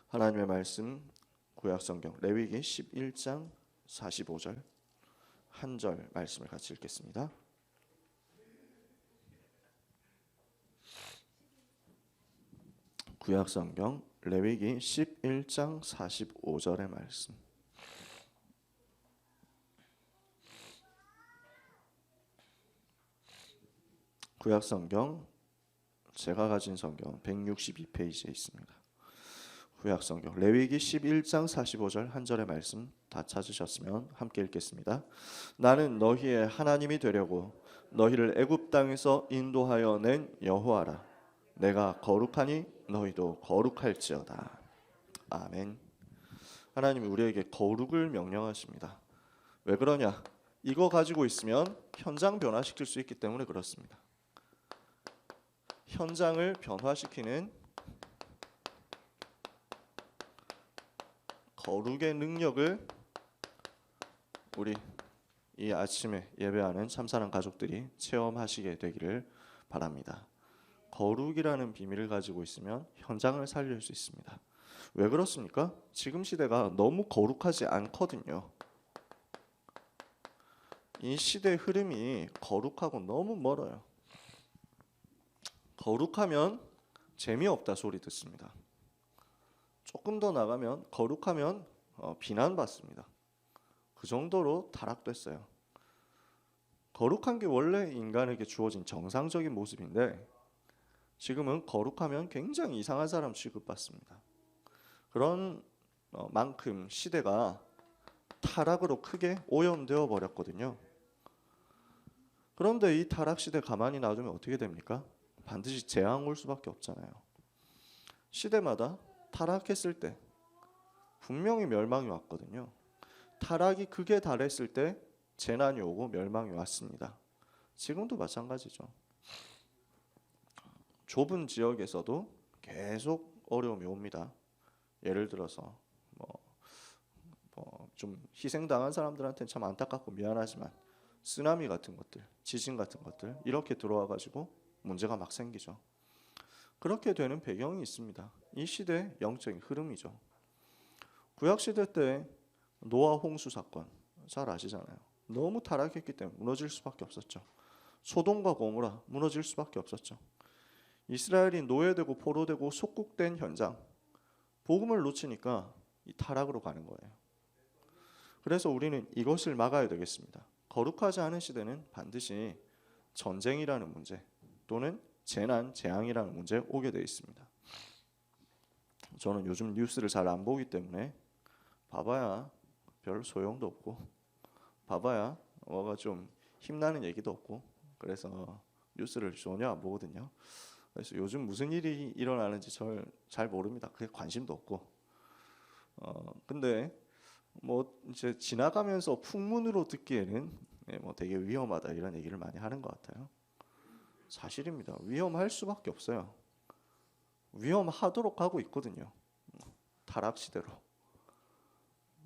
하나님의 말씀 구약성경 레위기 11장 45절 한 절 말씀을 같이 읽겠습니다. 구약성경 레위기 11장 45절의 말씀. 구약성경 제가 가진 성경 162페이지에 있습니다. 구약성경 레위기 11장 45절 한 절의 말씀 다 찾으셨으면 함께 읽겠습니다. 나는 너희의 하나님이 되려고 너희를 애굽 땅에서 인도하여 낸 여호와라. 내가 거룩하니 너희도 거룩할지어다. 아멘. 하나님이 우리에게 거룩을 명령하십니다. 왜 그러냐? 이거 가지고 있으면 현장 변화시킬 수 있기 때문에 그렇습니다. 현장을 변화시키는 거룩의 능력을 우리 이 아침에 예배하는 참사랑 가족들이 체험하시게 되기를 바랍니다. 거룩이라는 비밀을 가지고 있으면 현장을 살릴 수 있습니다. 왜 그렇습니까? 지금 시대가 너무 거룩하지 않거든요. 이 시대의 흐름이 거룩하고 너무 멀어요. 거룩하면 재미없다 소리 듣습니다. 조금 더 나가면 거룩하면 비난받습니다. 그 정도로 타락됐어요. 거룩한 게 원래 인간에게 주어진 정상적인 모습인데 지금은 거룩하면 굉장히 이상한 사람 취급받습니다. 그런 만큼 시대가 타락으로 크게 오염되어 버렸거든요. 그런데 이 타락 시대 가만히 놔두면 어떻게 됩니까? 반드시 재앙 올 수밖에 없잖아요. 시대마다 타락했을 때 분명히 멸망이 왔거든요. 타락이 극에 달했을 때 재난이 오고 멸망이 왔습니다. 지금도 마찬가지죠. 좁은 지역에서도 계속 어려움이 옵니다. 예를 들어서 좀 희생당한 사람들한테는 참 안타깝고 미안하지만 쓰나미 같은 것들, 지진 같은 것들 이렇게 들어와 가지고 문제가 막 생기죠. 그렇게 되는 배경이 있습니다. 이 시대의 영적인 흐름이죠. 구약시대 때 노아 홍수 사건 잘 아시잖아요. 너무 타락했기 때문에 무너질 수밖에 없었죠. 소돔과 고모라 무너질 수밖에 없었죠. 이스라엘이 노예되고 포로되고 속국된 현장, 복음을 놓치니까 이 타락으로 가는 거예요. 그래서 우리는 이것을 막아야 되겠습니다. 거룩하지 않은 시대는 반드시 전쟁이라는 문제 또는 재난, 재앙이라는 문제에 오게 되어 있습니다. 저는 요즘 뉴스를 잘 안 보기 때문에 봐봐야 별 소용도 없고 봐봐야 뭐가 좀 힘나는 얘기도 없고 그래서 뉴스를 전혀 안 보거든요. 그래서 요즘 무슨 일이 일어나는지 잘 모릅니다. 그게 관심도 없고 근데 뭐 이제 지나가면서 풍문으로 듣기에는 뭐 되게 위험하다 이런 얘기를 많이 하는 것 같아요. 사실입니다. 위험할 수밖에 없어요. 위험하도록 하고 있거든요. 타락 시대로.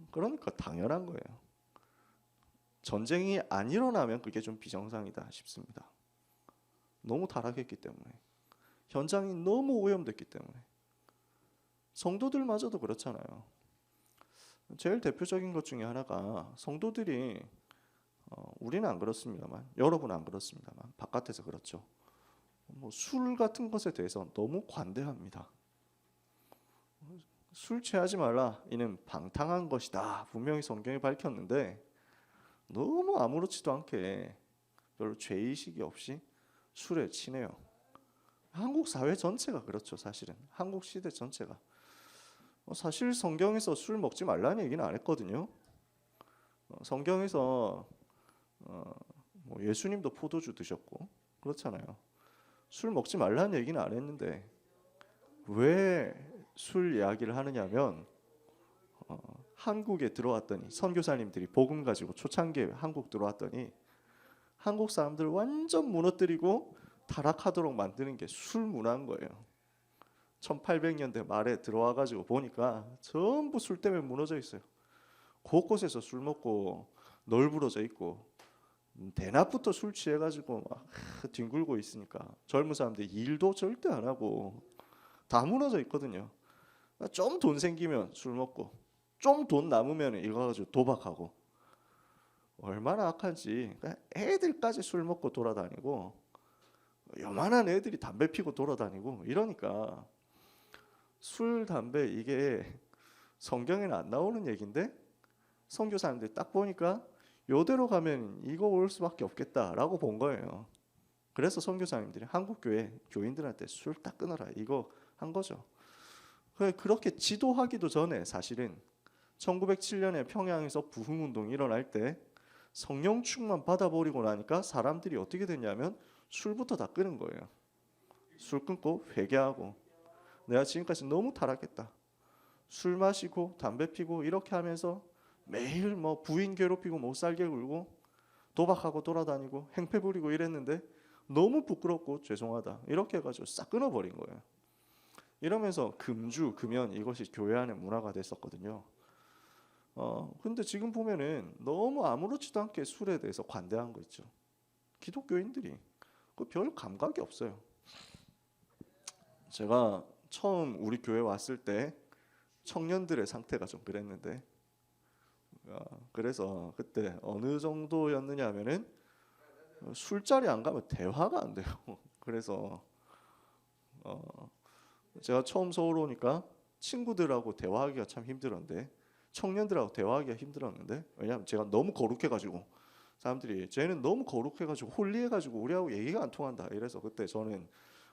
그러니까 당연한 거예요. 전쟁이 안 일어나면 그게 좀 비정상이다 싶습니다. 너무 타락했기 때문에. 현장이 너무 오염됐기 때문에. 성도들마저도 그렇잖아요. 제일 대표적인 것 중에 하나가 성도들이 우리는 안 그렇습니다만 여러분 안 그렇습니다만 바깥에서 그렇죠. 술 같은 것에 대해서 너무 관대합니다. 술 취하지 말라 이는 방탕한 것이다 분명히 성경이 밝혔는데 너무 아무렇지도 않게 별로 죄의식이 없이 술에 치네요. 한국 사회 전체가 그렇죠. 사실은 한국 시대 전체가 사실 성경에서 술 먹지 말라는 얘기는 안 했거든요. 성경에서 뭐 예수님도 포도주 드셨고 그렇잖아요. 술 먹지 말라는 얘기는 안 했는데 왜 술 이야기를 하느냐면 한국에 들어왔더니 선교사님들이 복음 가지고 초창기에 한국 들어왔더니 한국 사람들 완전 무너뜨리고 타락하도록 만드는 게 술 문화인 거예요. 1800년대 말에 들어와가지고 보니까 전부 술 때문에 무너져 있어요. 곳곳에서 술 먹고 널브러져 있고 대낮부터 술 취해가지고 막 뒹굴고 있으니까 젊은 사람들이 일도 절대 안 하고 다 무너져 있거든요. 좀 돈 생기면 술 먹고, 좀 돈 남으면 이거 가지고 도박하고, 얼마나 악한지. 그러니까 애들까지 술 먹고 돌아다니고, 요만한 애들이 담배 피고 돌아다니고 이러니까, 술, 담배 이게 성경에는 안 나오는 얘기인데 선교사님들이 딱 보니까 요대로 가면 이거 올 수밖에 없겠다라고 본 거예요. 그래서 선교사님들이 한국 교회 교인들한테 술 딱 끊어라 이거 한 거죠. 그렇게 지도하기도 전에 사실은 1907년에 평양에서 부흥운동이 일어날 때 성령 충만 받아버리고 나니까 사람들이 어떻게 됐냐면 술부터 다 끊은 거예요. 술 끊고 회개하고, 내가 지금까지 너무 타락했다. 술 마시고 담배 피고 이렇게 하면서 매일 뭐 부인 괴롭히고 못 살게 굴고 도박하고 돌아다니고 행패 부리고 이랬는데 너무 부끄럽고 죄송하다 이렇게 해가지고 싹 끊어버린 거예요. 이러면서 금주 금연 이것이 교회 안의 문화가 됐었거든요. 근데 지금 보면은 너무 아무렇지도 않게 술에 대해서 관대한 거 있죠. 기독교인들이 그 별 감각이 없어요. 제가 처음 우리 교회 왔을 때 청년들의 상태가 좀 그랬는데, 그래서 그때 어느 정도였느냐 하면은 술자리 안 가면 대화가 안 돼요. 그래서 제가 처음 서울 오니까 친구들하고 대화하기가 참 힘들었는데, 청년들하고 대화하기가 힘들었는데, 왜냐하면 제가 너무 거룩해가지고 사람들이 쟤는 너무 거룩해가지고 홀리해가지고 우리하고 얘기가 안 통한다 이래서 그때 저는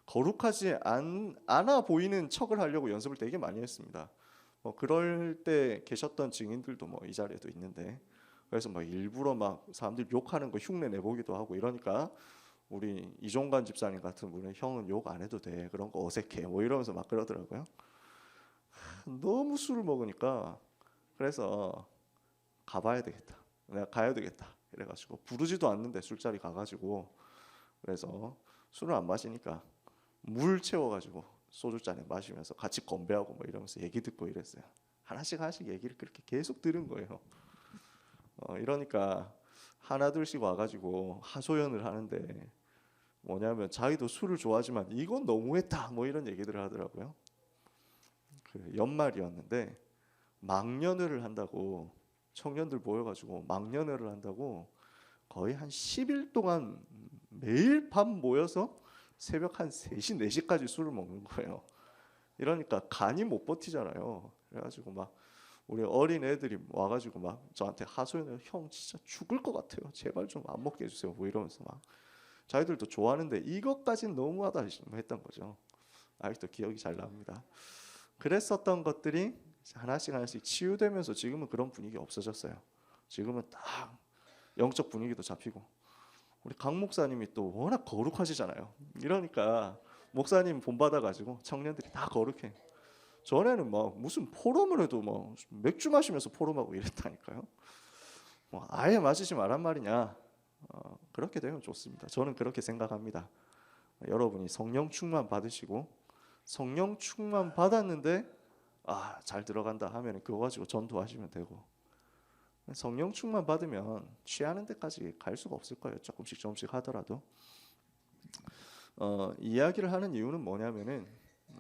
거룩하지 않아 보이는 척을 하려고 연습을 되게 많이 했습니다. 그럴 때 계셨던 증인들도 뭐 이 자리에도 있는데, 그래서 뭐 일부러 막 사람들 욕하는 거 흉내 내보기도 하고 이러니까 우리 이종관 집사님 같은 분은 형은 욕 안 해도 돼 그런 거 어색해 뭐 이러면서 막 그러더라고요. 너무 술을 먹으니까 그래서 가봐야 되겠다, 내가 가야 되겠다 이래가지고 부르지도 않는데 술자리 가가지고, 그래서 술을 안 마시니까 물 채워가지고 소주잔에 마시면서 같이 건배하고 뭐 이러면서 얘기 듣고 이랬어요. 하나씩 얘기를 그렇게 계속 들은 거예요. 이러니까 하나 둘씩 와가지고 하소연을 하는데, 뭐냐면 자기도 술을 좋아하지만 이건 너무했다 뭐 이런 얘기들을 하더라고요. 그 연말이었는데 망년회를 한다고, 청년들 모여가지고 망년회를 한다고 거의 한 10일 동안 매일 밤 모여서 새벽 한 3시 4시까지 술을 먹는 거예요. 이러니까 간이 못 버티잖아요. 그래가지고 막 우리 어린 애들이 와가지고 막 저한테 하소연을, 형 진짜 죽을 것 같아요, 제발 좀 안 먹게 해주세요 뭐 이러면서 막, 자기들도 좋아하는데 이것까지는 너무하다 했던 거죠. 아직도 기억이 잘 납니다. 그랬었던 것들이 하나씩 치유되면서 지금은 그런 분위기 없어졌어요. 지금은 딱 영적 분위기도 잡히고, 우리 강 목사님이 또 워낙 거룩하시잖아요. 이러니까 목사님 본받아가지고 청년들이 다 거룩해. 전에는 막 무슨 포럼을 해도 뭐 맥주 마시면서 포럼하고 이랬다니까요. 뭐 아예 마시지 말란 말이냐. 그렇게 되면 좋습니다. 저는 그렇게 생각합니다. 여러분이 성령 충만 받으시고, 성령 충만 받았는데 잘 들어간다 하면 그거 가지고 전도하시면 되고, 성령 충만 받으면 취하는 데까지 갈 수가 없을 거예요. 조금씩 하더라도. 이야기를 하는 이유는 뭐냐면은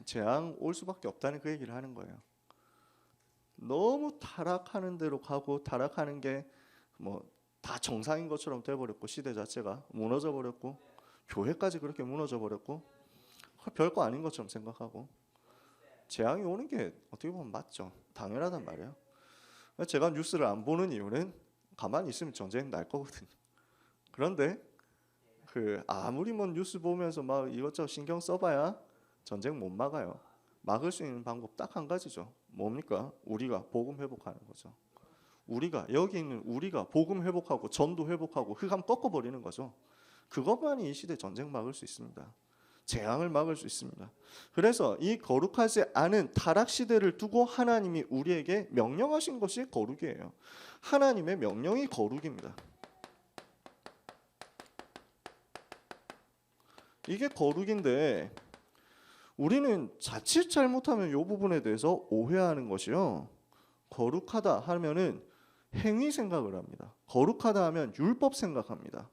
재앙 올 수밖에 없다는 그 얘기를 하는 거예요. 너무 타락하는 대로 가고, 타락하는 게 뭐 다 정상인 것처럼 돼버렸고, 시대 자체가 무너져 버렸고, 교회까지 그렇게 무너져 버렸고, 별거 아닌 것처럼 생각하고, 재앙이 오는 게 어떻게 보면 맞죠. 당연하단 말이에요. 제가 뉴스를 안 보는 이유는 가만히 있으면 전쟁 날 거거든요. 그런데 아무리 뭐 뉴스 보면서 막 이것저것 신경 써봐야 전쟁 못 막아요. 막을 수 있는 방법 딱 한 가지죠. 뭡니까? 우리가 복음 회복하는 거죠. 여기 있는 우리가 복음 회복하고 전도 회복하고 흑암 꺾어버리는 거죠. 그것만이 이 시대 전쟁 막을 수 있습니다. 재앙을 막을 수 있습니다. 그래서 이 거룩하지 않은 타락 시대를 두고 하나님이 우리에게 명령하신 것이 거룩이에요. 하나님의 명령이 거룩입니다. 이게 거룩인데, 우리는 자칫 잘못하면 이 부분에 대해서 오해하는 것이요. 거룩하다 하면은 행위 생각을 합니다. 거룩하다 하면 율법 생각합니다.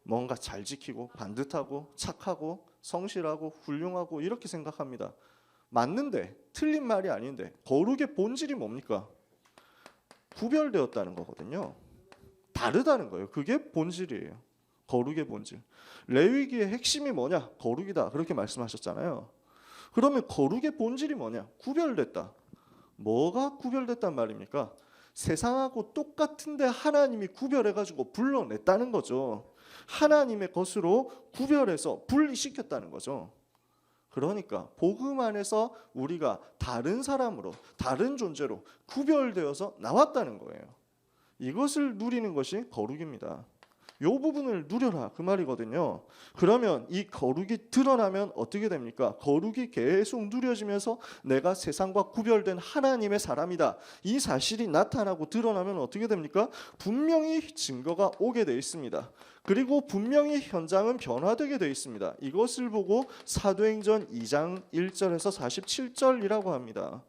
뭔가 잘 지키고 반듯하고 착하고 성실하고 훌륭하고 이렇게 생각합니다. 맞는데 틀린 말이 아닌데 거룩의 본질이 뭡니까? 구별되었다는 거거든요. 다르다는 거예요. 그게 본질이에요. 거룩의 본질. 레위기의 핵심이 뭐냐? 거룩이다. 그렇게 말씀하셨잖아요. 그러면 거룩의 본질이 뭐냐? 구별됐다. 뭐가 구별됐단 말입니까? 세상하고 똑같은데 하나님이 구별해가지고 불러냈다는 거죠. 하나님의 것으로 구별해서 분리시켰다는 거죠. 그러니까 복음 안에서 우리가 다른 사람으로, 다른 존재로 구별되어서 나왔다는 거예요. 이것을 누리는 것이 거룩입니다. 이 부분을 누려라 그 말이거든요. 그러면 이 거룩이 드러나면 어떻게 됩니까? 거룩이 계속 누려지면서 내가 세상과 구별된 하나님의 사람이다, 이 사실이 나타나고 드러나면 어떻게 됩니까? 분명히 증거가 오게 돼 있습니다. 그리고 분명히 현장은 변화되게 돼 있습니다. 이것을 보고 사도행전 2장 1절에서 47절이라고 합니다.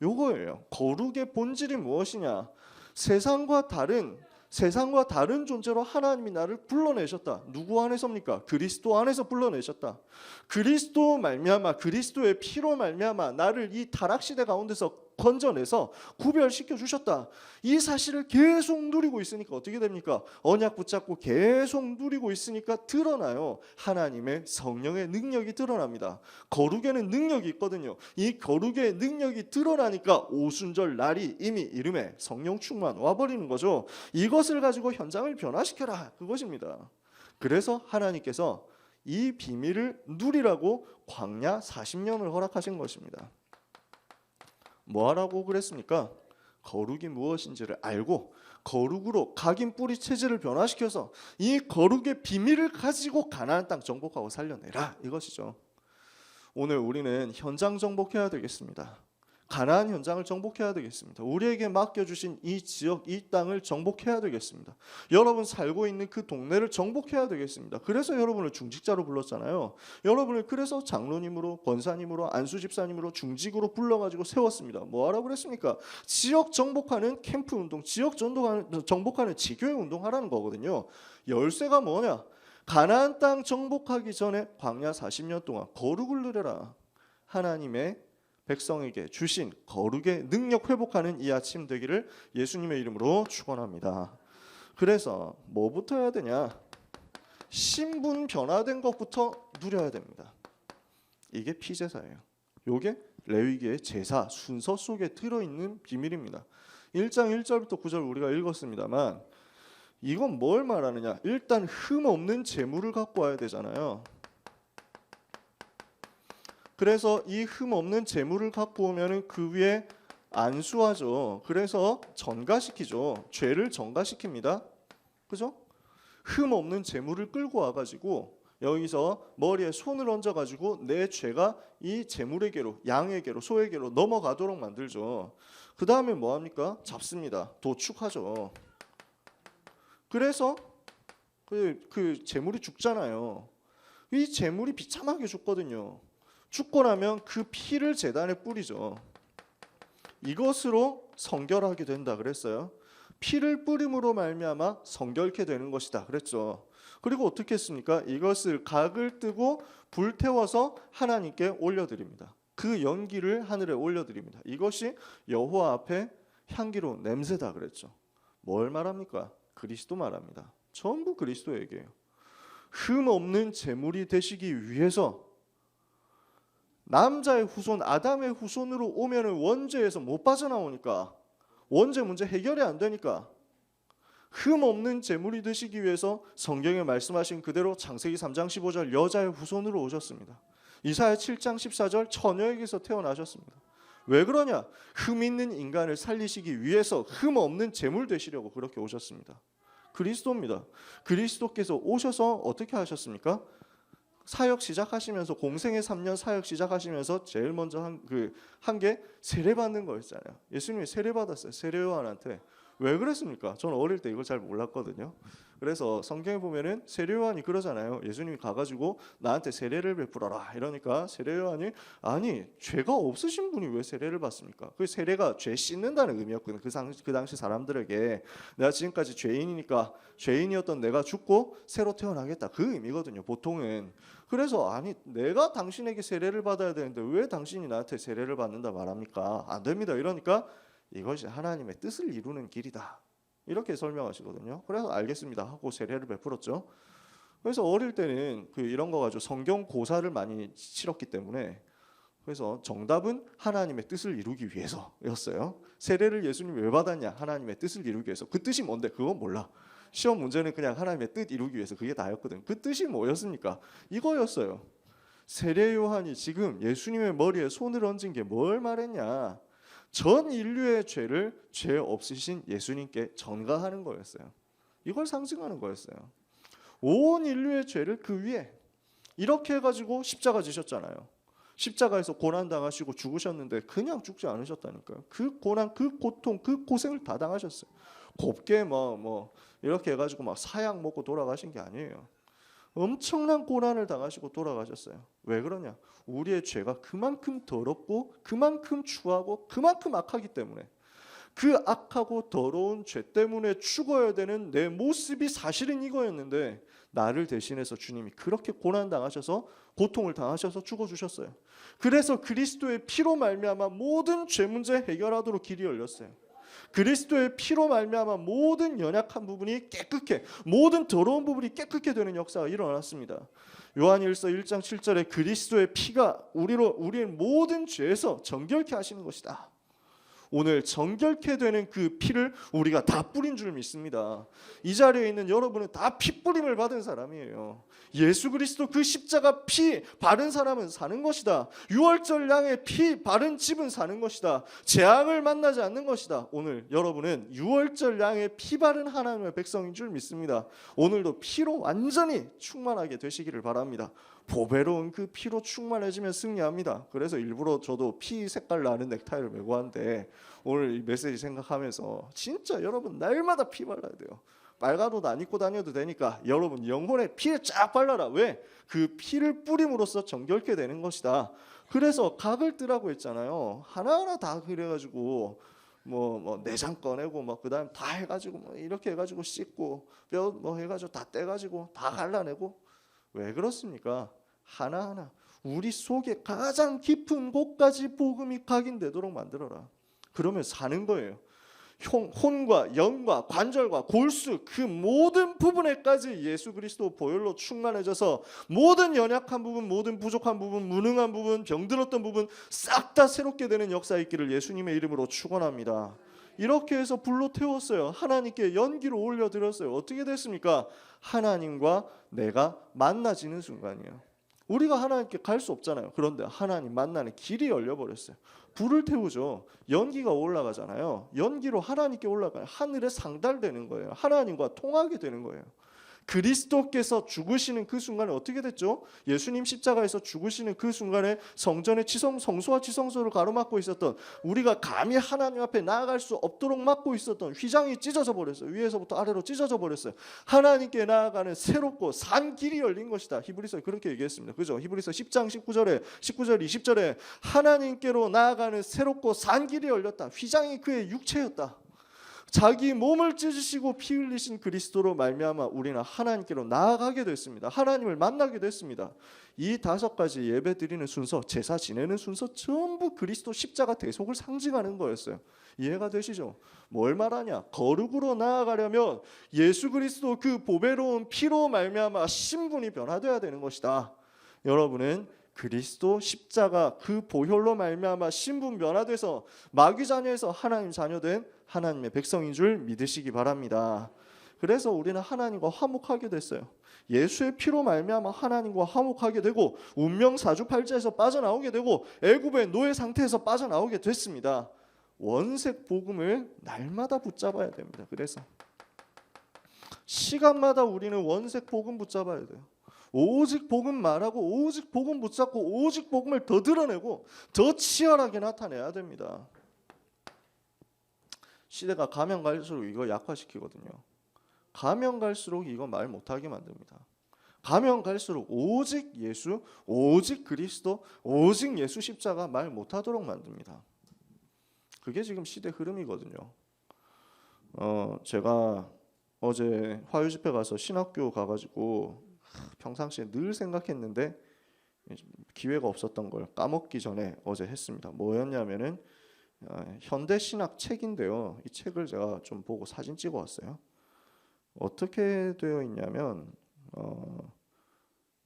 요거예요. 거룩의 본질이 무엇이냐? 세상과 다른 존재로 하나님이 나를 불러내셨다. 누구 안에서입니까? 그리스도 안에서 불러내셨다. 그리스도 말미암아, 그리스도의 피로 말미암아 나를 이 타락시대 가운데서 건져내서 구별시켜 주셨다. 이 사실을 계속 누리고 있으니까 어떻게 됩니까? 언약 붙잡고 계속 누리고 있으니까 드러나요. 하나님의 성령의 능력이 드러납니다. 거룩에는 능력이 있거든요. 이 거룩의 능력이 드러나니까 오순절 날이 이미 이름에 성령 충만 와버리는 거죠. 이것을 가지고 현장을 변화시켜라, 그것입니다. 그래서 하나님께서 이 비밀을 누리라고 광야 40년을 허락하신 것입니다. 뭐하라고 그랬습니까? 거룩이 무엇인지를 알고 거룩으로 각인 뿌리 체질을 변화시켜서 이 거룩의 비밀을 가지고 가나안 땅 정복하고 살려내라, 이것이죠. 오늘 우리는 현장 정복해야 되겠습니다. 가나안 현장을 정복해야 되겠습니다. 우리에게 맡겨주신 이 지역, 이 땅을 정복해야 되겠습니다. 여러분 살고 있는 그 동네를 정복해야 되겠습니다. 그래서 여러분을 중직자로 불렀잖아요. 여러분을 그래서 장로님으로, 권사님으로, 안수집사님으로, 중직으로 불러가지고 세웠습니다. 뭐하라고 그랬습니까? 지역 정복하는 캠프 운동, 지역 정복하는 지교회 운동하라는 거거든요. 열쇠가 뭐냐? 가나안 땅 정복하기 전에 광야 40년 동안 거룩을 누려라. 하나님의 백성에게 주신 거룩의 능력 회복하는 이 아침 되기를 예수님의 이름으로 축원합니다. 그래서 뭐부터 해야 되냐? 신분 변화된 것부터 누려야 됩니다. 이게 피제사예요. 이게 레위기의 제사 순서 속에 들어있는 비밀입니다. 1장 1절부터 9절 우리가 읽었습니다만 이건 뭘 말하느냐? 일단 흠 없는 제물을 갖고 와야 되잖아요. 그래서 이 흠 없는 제물을 갖고 오면은 그 위에 안수하죠. 그래서 전가시키죠. 죄를 전가시킵니다. 그죠? 흠 없는 제물을 끌고 와가지고 여기서 머리에 손을 얹어가지고 내 죄가 이 제물에게로, 양에게로, 소에게로 넘어가도록 만들죠. 그 다음에 뭐 합니까? 잡습니다. 도축하죠. 그래서 그 제물이 죽잖아요. 이 제물이 비참하게 죽거든요. 죽고 나면 그 피를 제단에 뿌리죠. 이것으로 성결하게 된다 그랬어요. 피를 뿌림으로 말미암아 성결케 되는 것이다 그랬죠. 그리고 어떻게 했습니까? 이것을 각을 뜨고 불태워서 하나님께 올려드립니다. 그 연기를 하늘에 올려드립니다. 이것이 여호와 앞에 향기로운 냄새다 그랬죠. 뭘 말합니까? 그리스도 말합니다. 전부 그리스도 얘기예요. 흠 없는 제물이 되시기 위해서 남자의 후손 아담의 후손으로 오면은 원죄에서 못 빠져나오니까, 원죄 문제 해결이 안 되니까 흠 없는 제물이 되시기 위해서 성경에 말씀하신 그대로 창세기 3장 15절 여자의 후손으로 오셨습니다. 이사야 7장 14절 처녀에게서 태어나셨습니다. 왜 그러냐? 흠 있는 인간을 살리시기 위해서 흠 없는 제물 되시려고 그렇게 오셨습니다. 그리스도입니다. 그리스도께서 오셔서 어떻게 하셨습니까? 사역 시작하시면서 공생의 3년 사역 시작하시면서 제일 먼저 한 게 세례받는 거였잖아요. 예수님이 세례받았어요. 세례요한한테. 왜 그랬습니까? 저는 어릴 때 이걸 잘 몰랐거든요. 그래서 성경에 보면은 세례 요한이 그러잖아요. 예수님이 가가지고 나한테 세례를 베풀어라 이러니까 세례 요한이 아니 죄가 없으신 분이 왜 세례를 받습니까? 그 세례가 죄 씻는다는 의미였거든요. 그 당시 사람들에게 내가 지금까지 죄인이니까 죄인이었던 내가 죽고 새로 태어나겠다 그 의미거든요. 보통은. 그래서 아니 내가 당신에게 세례를 받아야 되는데 왜 당신이 나한테 세례를 받는다 말합니까? 안 됩니다. 이러니까 이것이 하나님의 뜻을 이루는 길이다. 이렇게 설명하시거든요. 그래서 알겠습니다 하고 세례를 베풀었죠. 그래서 어릴 때는 이런 거 가지고 성경 고사를 많이 치렀기 때문에 그래서 정답은 하나님의 뜻을 이루기 위해서였어요. 세례를 예수님이 왜 받았냐? 하나님의 뜻을 이루기 위해서. 그 뜻이 뭔데? 그건 몰라. 시험 문제는 그냥 하나님의 뜻 이루기 위해서 그게 다였거든. 그 뜻이 뭐였습니까? 이거였어요. 세례 요한이 지금 예수님의 머리에 손을 얹은 게 뭘 말했냐? 전 인류의 죄를 죄 없으신 예수님께 전가하는 거였어요. 이걸 상징하는 거였어요. 온 인류의 죄를 그 위에 이렇게 해가지고 십자가 지셨잖아요. 십자가에서 고난 당하시고 죽으셨는데 그냥 죽지 않으셨다니까요. 그 고난, 그 고통, 그 고생을 다 당하셨어요. 곱게 뭐 이렇게 해가지고 막 사약 먹고 돌아가신 게 아니에요. 엄청난 고난을 당하시고 돌아가셨어요. 왜 그러냐? 우리의 죄가 그만큼 더럽고 그만큼 추하고 그만큼 악하기 때문에 그 악하고 더러운 죄 때문에 죽어야 되는 내 모습이 사실은 이거였는데 나를 대신해서 주님이 그렇게 고난 당하셔서 고통을 당하셔서 죽어주셨어요. 그래서 그리스도의 피로 말미암아 모든 죄 문제 해결하도록 길이 열렸어요. 그리스도의 피로 말미암아 모든 연약한 부분이 깨끗해, 모든 더러운 부분이 깨끗게 되는 역사가 일어났습니다. 요한일서 1장 7절에 그리스도의 피가 우리의 모든 죄에서 정결케 하시는 것이다. 오늘 정결케 되는 그 피를 우리가 다 뿌린 줄 믿습니다. 이 자리에 있는 여러분은 다 피뿌림을 받은 사람이에요. 예수 그리스도 그 십자가 피 바른 사람은 사는 것이다. 유월절 양의 피 바른 집은 사는 것이다. 재앙을 만나지 않는 것이다. 오늘 여러분은 유월절 양의 피 바른 하나님의 백성인 줄 믿습니다. 오늘도 피로 완전히 충만하게 되시기를 바랍니다. 보배로운 그 피로 충만해지면 승리합니다. 그래서 일부러 저도 피 색깔 나는 넥타이를 메고 하는데 오늘 이 메시지 생각하면서 진짜 여러분 날마다 피 발라야 돼요. 빨간 옷 안 입고 다녀도 되니까 여러분 영혼에 피를 쫙 발라라. 왜? 그 피를 뿌림으로써 정결케 되는 것이다. 그래서 각을 뜨라고 했잖아요. 하나하나 다 그래가지고 뭐 내장 꺼내고 뭐 그다음 다 해가지고 뭐 이렇게 해가지고 씻고 뼈 뭐 해가지고 다 떼가지고 다 갈라내고 왜 그렇습니까? 하나하나 우리 속에 가장 깊은 곳까지 복음이 각인되도록 만들어라. 그러면 사는 거예요. 혼과 영과 관절과 골수 그 모든 부분에까지 예수 그리스도 보혈로 충만해져서 모든 연약한 부분, 모든 부족한 부분, 무능한 부분, 병들었던 부분 싹 다 새롭게 되는 역사 있기를 예수님의 이름으로 축원합니다. 이렇게 해서 불로 태웠어요. 하나님께 연기로 올려드렸어요. 어떻게 됐습니까? 하나님과 내가 만나지는 순간이에요. 우리가 하나님께 갈 수 없잖아요. 그런데 하나님 만나는 길이 열려버렸어요. 불을 태우죠. 연기가 올라가잖아요. 연기로 하나님께 올라가요. 하늘에 상달되는 거예요. 하나님과 통하게 되는 거예요. 그리스도께서 죽으시는 그 순간에 어떻게 됐죠? 예수님 십자가에서 죽으시는 그 순간에 성전의 성소와 지성소를 가로막고 있었던 우리가 감히 하나님 앞에 나아갈 수 없도록 막고 있었던 휘장이 찢어져 버렸어요. 위에서부터 아래로 찢어져 버렸어요. 하나님께 나아가는 새롭고 산 길이 열린 것이다. 히브리서에 그렇게 얘기했습니다. 그죠? 히브리서 10장 19절 20절에 하나님께로 나아가는 새롭고 산 길이 열렸다. 휘장이 그의 육체였다. 자기 몸을 찢으시고 피 흘리신 그리스도로 말미암아 우리는 하나님께로 나아가게 됐습니다. 하나님을 만나게 됐습니다. 이 5가지 예배 드리는 순서, 제사 지내는 순서 전부 그리스도 십자가 대속을 상징하는 거였어요. 이해가 되시죠? 뭘 말하냐? 거룩으로 나아가려면 예수 그리스도 그 보배로운 피로 말미암아 신분이 변화되어야 되는 것이다. 여러분은 그리스도 십자가 그 보혈로 말미암아 신분 변화돼서 마귀 자녀에서 하나님 자녀된 하나님의 백성인 줄 믿으시기 바랍니다. 그래서 우리는 하나님과 화목하게 됐어요. 예수의 피로 말미암아 하나님과 화목하게 되고 운명 사주팔자에서 빠져나오게 되고 애굽의 노예 상태에서 빠져나오게 됐습니다. 원색 복음을 날마다 붙잡아야 됩니다. 그래서 시간마다 우리는 원색 복음 붙잡아야 돼요. 오직 복음 말하고 오직 복음 붙잡고 오직 복음을 더 드러내고 더 치열하게 나타내야 됩니다. 시대가 가면 갈수록 이거 약화시키거든요. 가면 갈수록 이거 말 못하게 만듭니다. 가면 갈수록 오직 예수, 오직 그리스도, 오직 예수 십자가 말 못하도록 만듭니다. 그게 지금 시대 흐름이거든요. 제가 어제 화요집회 가서 신학교 가가지고 평상시에 늘 생각했는데 기회가 없었던 걸 까먹기 전에 어제 했습니다. 뭐였냐면은 현대 신학 책인데요. 이 책을 제가 좀 보고 사진 찍어 왔어요. 어떻게 되어 있냐면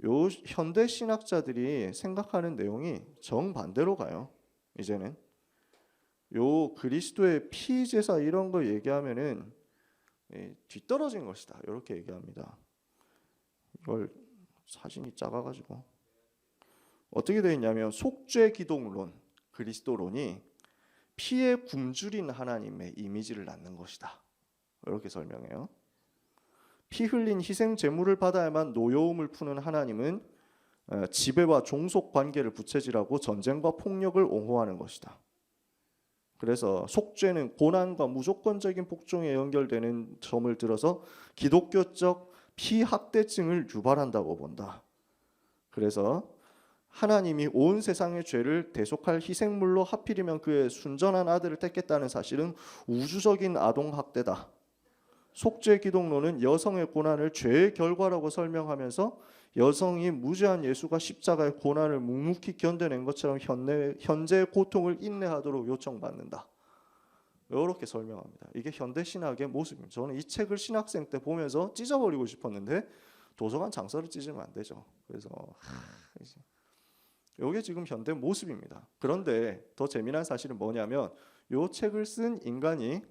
요 현대 신학자들이 생각하는 내용이 정반대로 가요. 이제는 요 그리스도의 피 제사 이런 거 얘기하면은 뒤떨어진 것이다 이렇게 얘기합니다. 이걸 사진이 작아가지고 어떻게 되어 있냐면 속죄 기독론 그리스도론이 피에 굶주린 하나님의 이미지를 낳는 것이다 이렇게 설명해요. 피 흘린 희생 제물을 받아야만 노여움을 푸는 하나님은 지배와 종속 관계를 부채질하고 전쟁과 폭력을 옹호하는 것이다. 그래서 속죄는 고난과 무조건적인 복종에 연결되는 점을 들어서 기독교적 피학대증을 유발한다고 본다. 그래서 하나님이 온 세상의 죄를 대속할 희생물로 하필이면 그의 순전한 아들을 택했다는 사실은 우주적인 아동학대다. 속죄 기독론은 여성의 고난을 죄의 결과라고 설명하면서 여성이 무죄한 예수가 십자가의 고난을 묵묵히 견뎌낸 것처럼 현재의 고통을 인내하도록 요청받는다. 이렇게 설명합니다. 이게 현대 신학의 모습입니다. 저는 이 책을 신학생 때 보면서 찢어버리고 싶었는데 도서관 장서를 찢으면 안 되죠. 그래서 이게 지금 현대 모습입니다. 그런데 더 재미난 사실은 뭐냐면 이 책을 쓴 인간이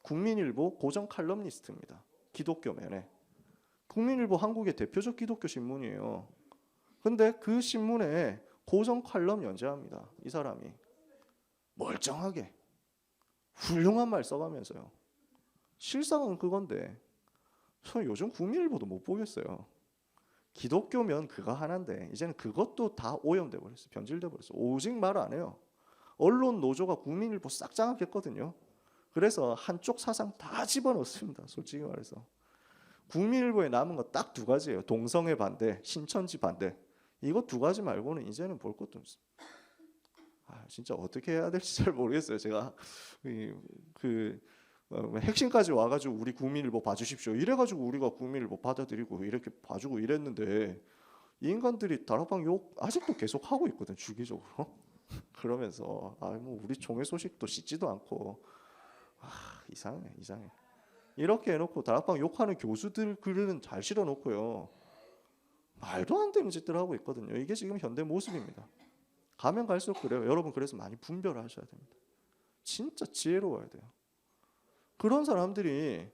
국민일보 고정 칼럼니스트입니다. 기독교면에. 국민일보 한국의 대표적 기독교 신문이에요. 근데 그 신문에 고정 칼럼 연재합니다. 이 사람이 멀쩡하게 훌륭한 말 써가면서요. 실상은 그건데 저 요즘 국민일보도 못 보겠어요. 기독교면 그거 하나인데 이제는 그것도 다 오염돼 버렸어요. 변질돼 버렸어요. 오직 말 안 해요. 언론 노조가 국민일보 싹 장악했거든요. 그래서 한쪽 사상 다 집어넣습니다. 솔직히 말해서. 국민일보에 남은 거 딱 두 가지예요. 동성애 반대, 신천지 반대. 이거 두 가지 말고는 이제는 볼 것도 없습니다. 진짜 어떻게 해야 될지 잘 모르겠어요. 제가 핵심까지 와가지고 우리 국민일보 봐주십시오. 이래가지고 우리가 국민일보 받아들이고 이렇게 봐주고 이랬는데 이 인간들이 다락방 욕 아직도 계속 하고 있거든 주기적으로. 그러면서 뭐 우리 총회 소식도 씻지도 않고 이상해. 이렇게 해놓고 다락방 욕하는 교수들 글은 잘 실어놓고요. 말도 안 되는 짓들 하고 있거든요. 이게 지금 현대 모습입니다. 가면 갈수록 그래요. 여러분 그래서 많이 분별하셔야 됩니다. 진짜 지혜로워야 돼요. 그런 사람들이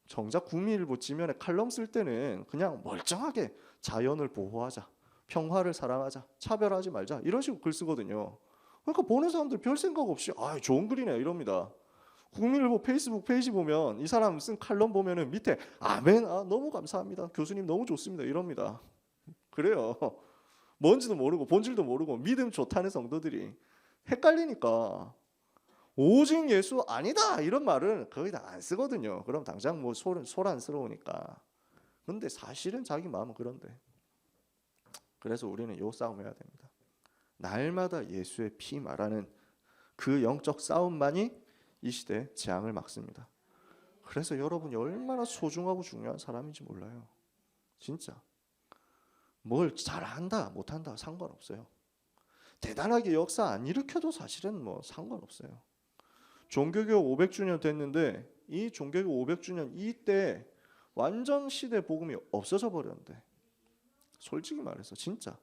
정작 국민일보 지면에 칼럼 쓸 때는 그냥 멀쩡하게 자연을 보호하자, 평화를 사랑하자, 차별하지 말자 이런 식으로 글 쓰거든요. 그러니까 보는 사람들 별 생각 없이 좋은 글이네 이럽니다. 국민일보 페이스북 페이지 보면 이 사람 쓴 칼럼 보면은 밑에 아멘, 너무 감사합니다, 교수님 너무 좋습니다 이럽니다. 그래요. 뭔지도 모르고 본질도 모르고 믿음 좋다는 성도들이 헷갈리니까 오직 예수 아니다 이런 말은 거의 다 안 쓰거든요. 그럼 당장 뭐 소란스러우니까. 근데 사실은 자기 마음은 그런데. 그래서 우리는 요 싸움 해야 됩니다. 날마다 예수의 피 말하는 그 영적 싸움만이 이 시대의 재앙을 막습니다. 그래서 여러분이 얼마나 소중하고 중요한 사람인지 몰라요. 진짜. 뭘 잘한다 못한다 상관없어요. 대단하게 역사 안 일으켜도 사실은 뭐 상관없어요. 종교개혁 500주년 됐는데 이 종교개혁 500주년 이때 완전 시대 복음이 없어져 버렸는데 솔직히 말해서 진짜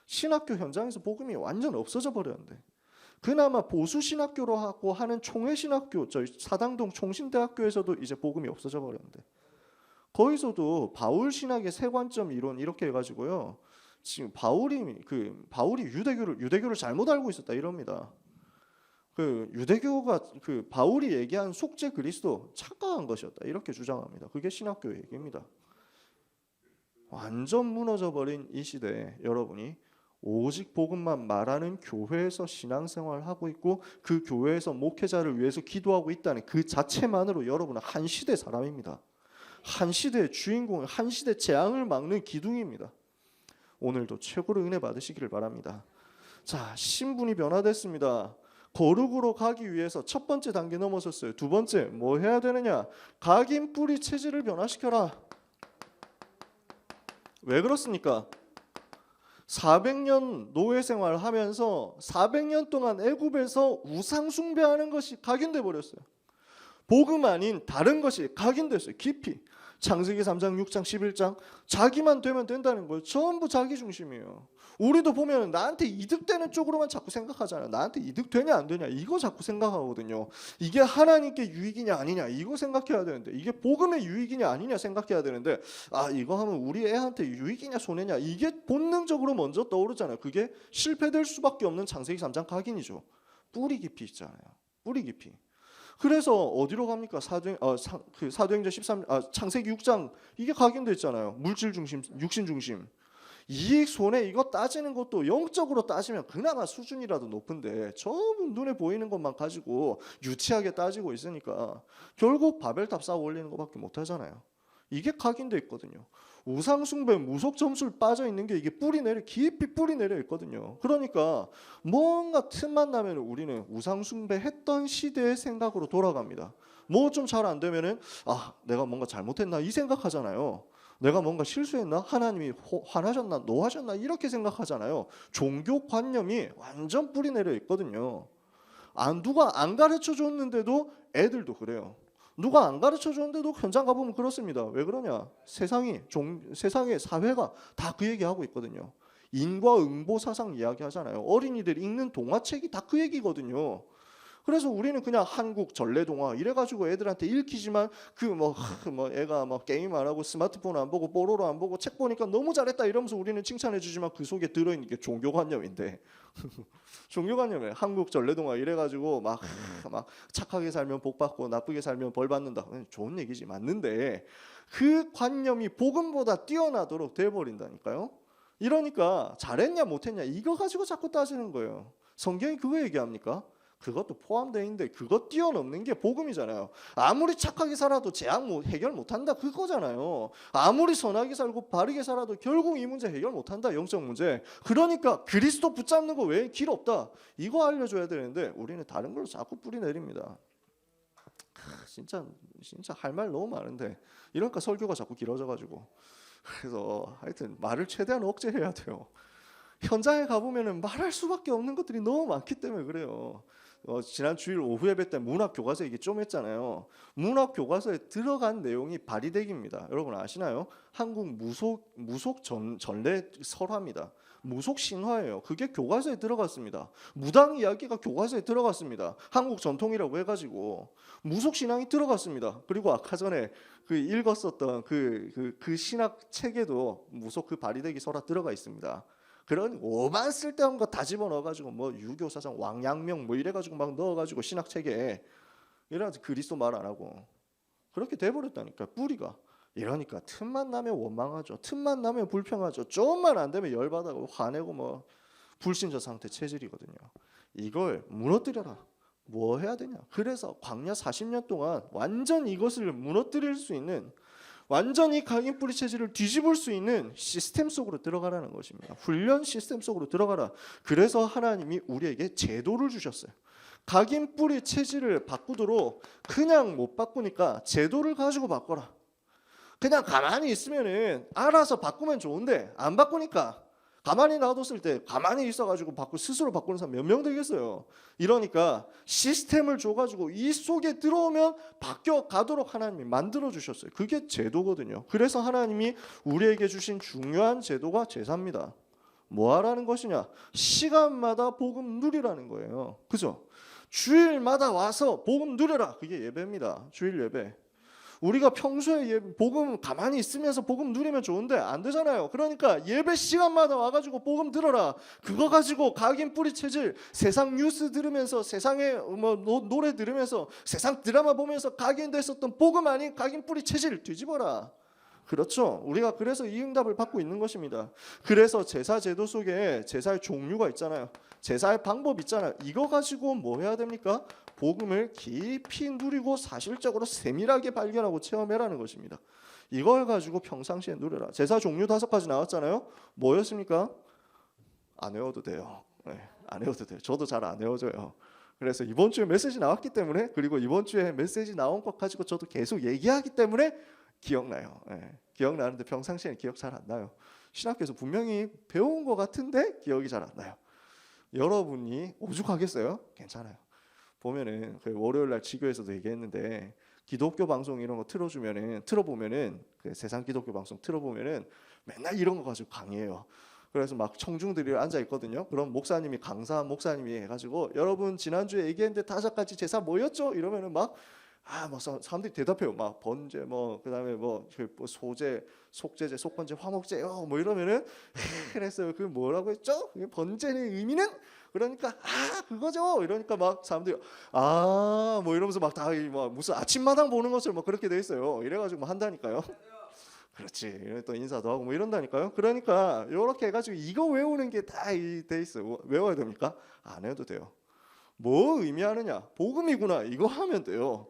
신학교 현장에서 복음이 완전 없어져 버렸는데 그나마 보수 신학교로 하고 하는 총회 신학교 저희 사당동 총신대학교에서도 이제 복음이 없어져 버렸는데 거기서도 바울 신학의 세관점 이론 이렇게 해가지고요. 지금 바울이 유대교를 잘못 알고 있었다 이럽니다. 유대교가 바울이 얘기한 속죄 그리스도 착각한 것이었다 이렇게 주장합니다. 그게 신학교 얘기입니다. 완전 무너져 버린 이 시대에 여러분이 오직 복음만 말하는 교회에서 신앙생활을 하고 있고 그 교회에서 목회자를 위해서 기도하고 있다는 그 자체만으로 여러분은 한 시대 사람입니다. 한 시대의 주인공, 한 시대 재앙을 막는 기둥입니다. 오늘도 최고로 은혜 받으시기를 바랍니다. 자, 신분이 변화됐습니다. 거룩으로 가기 위해서 첫 번째 단계 넘어섰어요. 두 번째 뭐 해야 되느냐? 각인 뿌리 체질을 변화시켜라. 왜 그렇습니까? 400년 노예 생활을 하면서 400년 동안 애굽에서 우상 숭배하는 것이 각인돼 버렸어요. 복음 아닌 다른 것이 각인됐어요. 깊이. 창세기 3장, 6장, 11장 자기만 되면 된다는 거예요. 전부 자기 중심이에요. 우리도 보면 나한테 이득되는 쪽으로만 자꾸 생각하잖아요. 나한테 이득되냐 안 되냐 이거 자꾸 생각하거든요. 이게 하나님께 유익이냐 아니냐 이거 생각해야 되는데, 이게 복음의 유익이냐 아니냐 생각해야 되는데, 아 이거 하면 우리 애한테 유익이냐 손해냐 이게 본능적으로 먼저 떠오르잖아요. 그게 실패될 수밖에 없는 창세기 3장 각인이죠. 뿌리 깊이 있잖아요. 뿌리 깊이. 그래서 어디로 갑니까? 사도행전 13 창세기 6장 이게 각인돼 있잖아요. 물질 중심, 육신 중심. 이익 손해 이거 따지는 것도 영적으로 따지면 그나마 수준이라도 높은데 전부 눈에 보이는 것만 가지고 유치하게 따지고 있으니까 결국 바벨탑 쌓아 올리는 것밖에 못 하잖아요. 이게 각인돼 있거든요. 우상숭배 무속 점술 빠져 있는 게 이게 깊이 뿌리 내려 있거든요. 그러니까 뭔가 틈만 나면 우리는 우상숭배 했던 시대의 생각으로 돌아갑니다. 뭐 좀 잘 안 되면은 내가 뭔가 잘못했나 이 생각하잖아요. 내가 뭔가 실수했나? 하나님이 화나셨나? 노하셨나? 이렇게 생각하잖아요. 종교관념이 완전 뿌리 내려 있거든요. 누가 안 가르쳐 줬는데도 애들도 그래요. 누가 안 가르쳐 줬는데도 현장 가보면 그렇습니다. 왜 그러냐? 세상의 사회가 다 그 얘기하고 있거든요. 인과응보 사상 이야기하잖아요. 어린이들 읽는 동화책이 다 그 얘기거든요. 그래서 우리는 그냥 한국 전래동화 이래가지고 애들한테 읽히지만 애가 게임 안 하고 스마트폰 안 보고 뽀로로 안 보고 책 보니까 너무 잘했다 이러면서 우리는 칭찬해주지만 그 속에 들어있는 게 종교관념인데 종교관념에 한국 전래동화 이래가지고 막 착하게 살면 복 받고 나쁘게 살면 벌 받는다. 좋은 얘기지 맞는데 그 관념이 복음보다 뛰어나도록 돼버린다니까요. 이러니까 잘했냐 못했냐 이거 가지고 자꾸 따지는 거예요. 성경이 그거 얘기합니까? 그것도 포함되어 있는데 그거 뛰어넘는 게 복음이잖아요. 아무리 착하게 살아도 재앙 해결 못한다 그거잖아요. 아무리 선하게 살고 바르게 살아도 결국 이 문제 해결 못한다. 영적 문제. 그러니까 그리스도 붙잡는 거 외에 길 없다. 이거 알려줘야 되는데 우리는 다른 걸로 자꾸 뿌리 내립니다. 진짜 할 말 너무 많은데 이러니까 설교가 자꾸 길어져가지고 그래서 하여튼 말을 최대한 억제해야 돼요. 현장에 가보면 말할 수밖에 없는 것들이 너무 많기 때문에 그래요. 지난 주일 오후 예배 때 문학 교과서 얘기 좀 했잖아요. 문학 교과서에 들어간 내용이 바리대기입니다. 여러분 아시나요? 한국 무속 전래 설화입니다. 무속 신화예요. 그게 교과서에 들어갔습니다. 무당 이야기가 교과서에 들어갔습니다. 한국 전통이라고 해가지고 무속 신앙이 들어갔습니다. 그리고 아까 전에 읽었었던 그 신학 책에도 무속 바리대기 설화 들어가 있습니다. 그런 오만 쓸데없는 거 다 집어넣어가지고 유교 사상 왕양명 이래가지고 막 넣어가지고 신학책에 이래가지고 그리스도 말 안 하고 그렇게 돼버렸다니까 뿌리가. 이러니까 틈만 나면 원망하죠. 틈만 나면 불평하죠. 좀만 안 되면 열받아고 화내고 불신자 상태 체질이거든요. 이걸 무너뜨려라. 뭐 해야 되냐? 그래서 광야 40년 동안 완전 이것을 무너뜨릴 수 있는 완전히 각인 뿌리 체질을 뒤집을 수 있는 시스템 속으로 들어가라는 것입니다. 훈련 시스템 속으로 들어가라. 그래서 하나님이 우리에게 제도를 주셨어요. 각인 뿌리 체질을 바꾸도록 그냥 못 바꾸니까 제도를 가지고 바꿔라. 그냥 가만히 있으면은 알아서 바꾸면 좋은데 안 바꾸니까 가만히 놔뒀을 때 가만히 있어가지고 스스로 바꾸는 사람 몇 명 되겠어요. 이러니까 시스템을 줘가지고 이 속에 들어오면 바뀌어 가도록 하나님이 만들어 주셨어요. 그게 제도거든요. 그래서 하나님이 우리에게 주신 중요한 제도가 제사입니다. 뭐 하라는 것이냐? 시간마다 복음 누리라는 거예요. 그죠? 주일마다 와서 복음 누려라. 그게 예배입니다. 주일 예배. 우리가 평소에 복음 가만히 있으면서 복음 누리면 좋은데 안 되잖아요. 그러니까 예배 시간마다 와가지고 복음 들어라. 그거 가지고 각인 뿌리 체질, 세상 뉴스 들으면서 세상에 노래 들으면서 세상 드라마 보면서 각인됐었던 복음 아닌 각인 뿌리 체질 뒤집어라. 그렇죠. 우리가 그래서 이 응답을 받고 있는 것입니다. 그래서 제사 제도 속에 제사의 종류가 있잖아요. 제사의 방법 있잖아요. 이거 가지고 뭐 해야 됩니까? 복음을 깊이 누리고 사실적으로 세밀하게 발견하고 체험해라는 것입니다. 이걸 가지고 평상시에 누려라. 제사 종류 5가지 나왔잖아요. 뭐였습니까? 안 외워도 돼요. 네, 안 외워도 돼요. 저도 잘 안 외워져요. 그래서 이번 주에 메시지 나왔기 때문에, 그리고 이번 주에 메시지 나온 것 가지고 저도 계속 얘기하기 때문에 기억나요. 네, 기억나는데 평상시에는 기억 잘 안 나요. 신학교에서 분명히 배운 것 같은데 기억이 잘 안 나요. 여러분이 오죽하겠어요? 괜찮아요. 보면은 그 월요일날 지교에서도 얘기했는데, 기독교 방송 이런 거 틀어보면은 그 세상 기독교 방송 틀어보면은 맨날 이런 거 가지고 강의해요. 그래서 막 청중들이 앉아 있거든요. 그럼 목사님이, 강사한 목사님이 해가지고, 여러분 지난주에 얘기했는데 5가지 제사 뭐였죠? 이러면은 막 사람들이 대답해요. 막 번제, 뭐 그다음에 뭐 소제, 속제제, 속번제, 화목제요. 뭐 이러면은 그랬어요. 그 뭐라고 했죠? 번제의 의미는, 그러니까 그거죠. 이러니까 막 사람들이 뭐 이러면서 막 다 뭐 무슨 아침마당 보는 것처럼 뭐 그렇게 돼 있어요. 이래가지고 뭐 한다니까요. 그렇지. 또 인사도 하고 뭐 이런다니까요. 그러니까 이렇게 해가지고 이거 외우는 게 다 돼 있어요. 외워야 됩니까? 안 해도 돼요. 뭐 의미하느냐? 복음이구나. 이거 하면 돼요.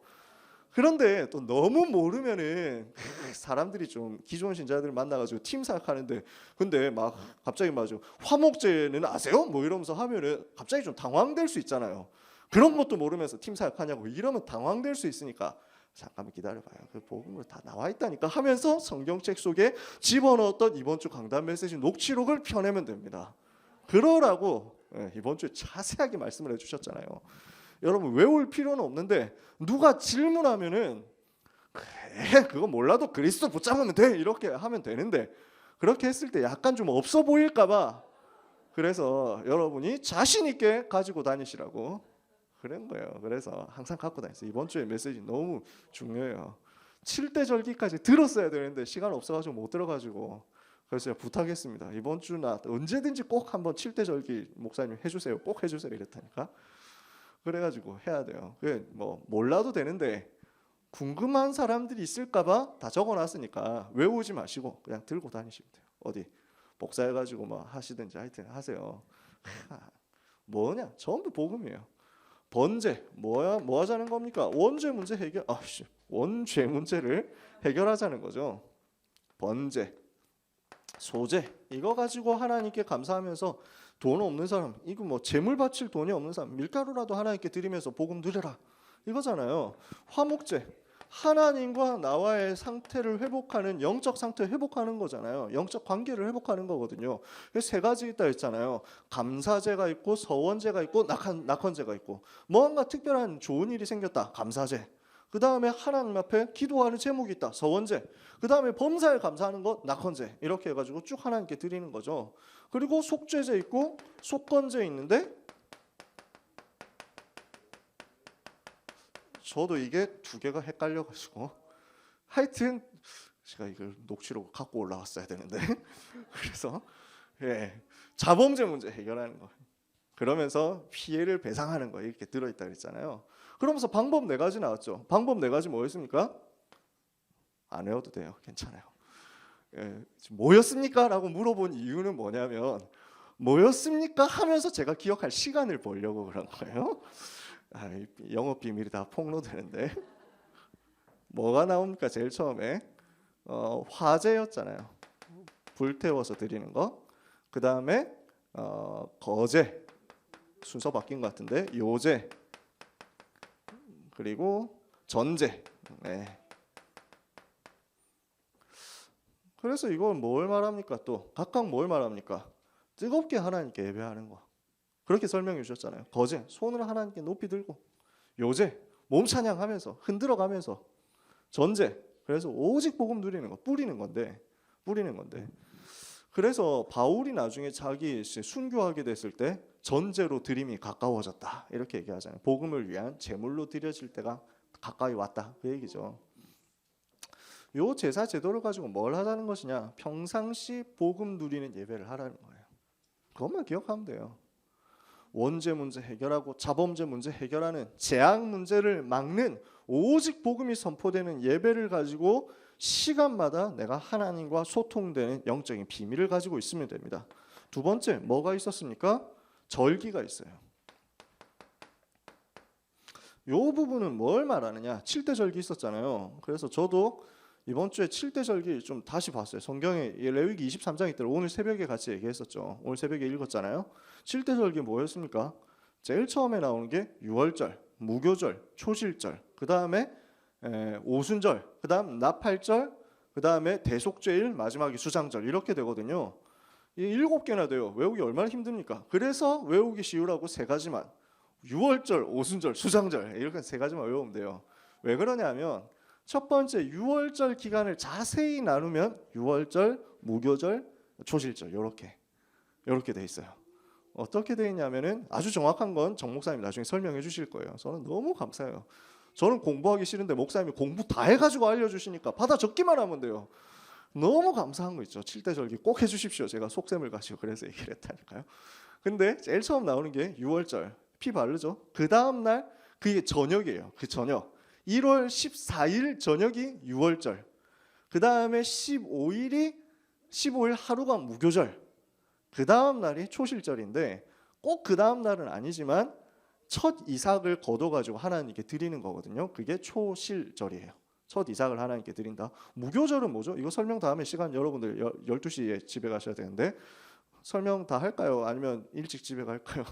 그런데 또 너무 모르면은 사람들이 좀 기존 신자들 만나가지고 팀 사역하는데, 근데 막 갑자기 맞아, 화목제는 아세요? 뭐 이러면서 하면은 갑자기 좀 당황될 수 있잖아요. 그런 것도 모르면서 팀 사역하냐고 이러면 당황될 수 있으니까 잠깐만 기다려봐요. 그 복음으로 다 나와 있다니까 하면서 성경책 속에 집어넣었던 이번 주 강단 메시지 녹취록을 펴내면 됩니다. 그러라고 이번 주에 자세하게 말씀을 해주셨잖아요. 여러분 외울 필요는 없는데, 누가 질문하면은 그래, 그거 몰라도 그리스도 붙잡으면 돼 이렇게 하면 되는데, 그렇게 했을 때 약간 좀 없어 보일까봐, 그래서 여러분이 자신 있게 가지고 다니시라고 그런 거예요. 그래서 항상 갖고 다니세요. 이번 주에 메시지 너무 중요해요. 7대 절기까지 들었어야 되는데 시간 없어가지고 못 들어가지고, 그래서 제가 부탁했습니다. 이번 주나 언제든지 꼭 한번 7대 절기 목사님 해주세요. 꼭 해주세요 이랬다니까. 그래가지고 해야 돼요. 뭐 몰라도 되는데 궁금한 사람들이 있을까봐 다 적어놨으니까 외우지 마시고 그냥 들고 다니시면 돼요. 어디 복사해가지고 뭐 하시든지 하여튼 하세요. 뭐냐? 전부 복음이에요. 번제 뭐 하자는 겁니까? 원죄 문제 해결. 원죄 문제를 해결하자는 거죠. 번제, 소제 이거 가지고 하나님께 감사하면서, 돈 없는 사람, 이거 뭐 재물 바칠 돈이 없는 사람 밀가루라도 하나님께 드리면서 복음 누려라 이거잖아요. 화목제, 하나님과 나와의 상태를 회복하는, 영적 상태 회복하는 거잖아요. 영적 관계를 회복하는 거거든요. 3가지 있다 했잖아요. 감사제가 있고 서원제가 있고 낙헌제가 있고, 뭔가 특별한 좋은 일이 생겼다, 감사제. 그 다음에 하나님 앞에 기도하는 제목이 있다, 서원제. 그 다음에 범사에 감사하는 것, 낙헌제. 이렇게 해가지고 쭉 하나님께 드리는 거죠. 그리고 속죄제 있고 속건제 있는데, 저도 이게 2개가 헷갈려가지고 하여튼 제가 이걸 녹취록 갖고 올라왔어야 되는데 그래서 자범죄 문제 해결하는 거, 그러면서 피해를 배상하는 거 이렇게 들어있다 그랬잖아요. 그러면서 방법 4가지 나왔죠. 방법 4가지 뭐였습니까? 안 외워도 돼요. 괜찮아요. 뭐였습니까? 라고 물어본 이유는 뭐냐면, 뭐였습니까? 하면서 제가 기억할 시간을 벌려고 그런 거예요. 영업 비밀이 다 폭로되는데 뭐가 나옵니까? 제일 처음에 화제였잖아요. 불태워서 드리는 거. 그 다음에 거제, 순서 바뀐 것 같은데 요제, 그리고 전제. 그래서 이걸 뭘 말합니까? 또 각각 뭘 말합니까? 뜨겁게 하나님께 예배하는 거. 그렇게 설명해 주셨잖아요. 거제, 손을 하나님께 높이 들고. 요제, 몸 찬양하면서 흔들어가면서. 전제, 그래서 오직 복음 누리는 거, 뿌리는 건데. 그래서 바울이 나중에 자기 순교하게 됐을 때 전제로 드림이 가까워졌다 이렇게 얘기하잖아요. 복음을 위한 제물로 드려질 때가 가까이 왔다 그 얘기죠. 요 제사 제도를 가지고 뭘 하자는 것이냐? 평상시 복음 누리는 예배를 하라는 거예요. 그것만 기억하면 돼요. 원죄 문제 해결하고 자범죄 문제 해결하는, 재앙 문제를 막는 오직 복음이 선포되는 예배를 가지고 시간마다 내가 하나님과 소통되는 영적인 비밀을 가지고 있으면 됩니다. 두 번째, 뭐가 있었습니까? 절기가 있어요. 이 부분은 뭘 말하느냐? 7대 절기 있었잖아요. 그래서 저도 이번 주에 7대 절기 좀 다시 봤어요. 성경에 레위기 23장 있더라. 오늘 새벽에 같이 얘기했었죠. 오늘 새벽에 읽었잖아요. 7대 절기 뭐였습니까? 제일 처음에 나오는 게 유월절, 무교절, 초실절, 그 다음에 오순절, 그 다음 나팔절, 그 다음에 대속죄일, 마지막이 수장절 이렇게 되거든요. 이 7개나 돼요. 외우기 얼마나 힘듭니까? 그래서 외우기 쉬우라고 3가지만, 유월절, 오순절, 수장절 이렇게 3가지만 외우면 돼요. 왜 그러냐면 첫 번째 유월절 기간을 자세히 나누면 유월절, 무교절, 초실절 이렇게 돼 있어요. 어떻게 돼 있냐면은 아주 정확한 건 정 목사님 나중에 설명해 주실 거예요. 저는 너무 감사해요. 저는 공부하기 싫은데 목사님이 공부 다 해가지고 알려주시니까 받아 적기만 하면 돼요. 너무 감사한 거 있죠. 7대 절기 꼭 해주십시오. 제가 속셈을 가지고 그래서 얘기를 했다니까요. 근데 제일 처음 나오는 게 유월절, 피 바르죠. 그 다음 날 그게 저녁이에요. 그 저녁 1월 14일 저녁이 유월절, 그 다음에 15일 하루가 무교절, 그 다음 날이 초실절인데 꼭 그 다음 날은 아니지만 첫 이삭을 거둬가지고 하나님께 드리는 거거든요. 그게 초실절이에요. 첫 이삭을 하나님께 드린다. 무교절은 뭐죠? 이거 설명 다음에 시간 여러분들 12시에 집에 가셔야 되는데 설명 다 할까요? 아니면 일찍 집에 갈까요?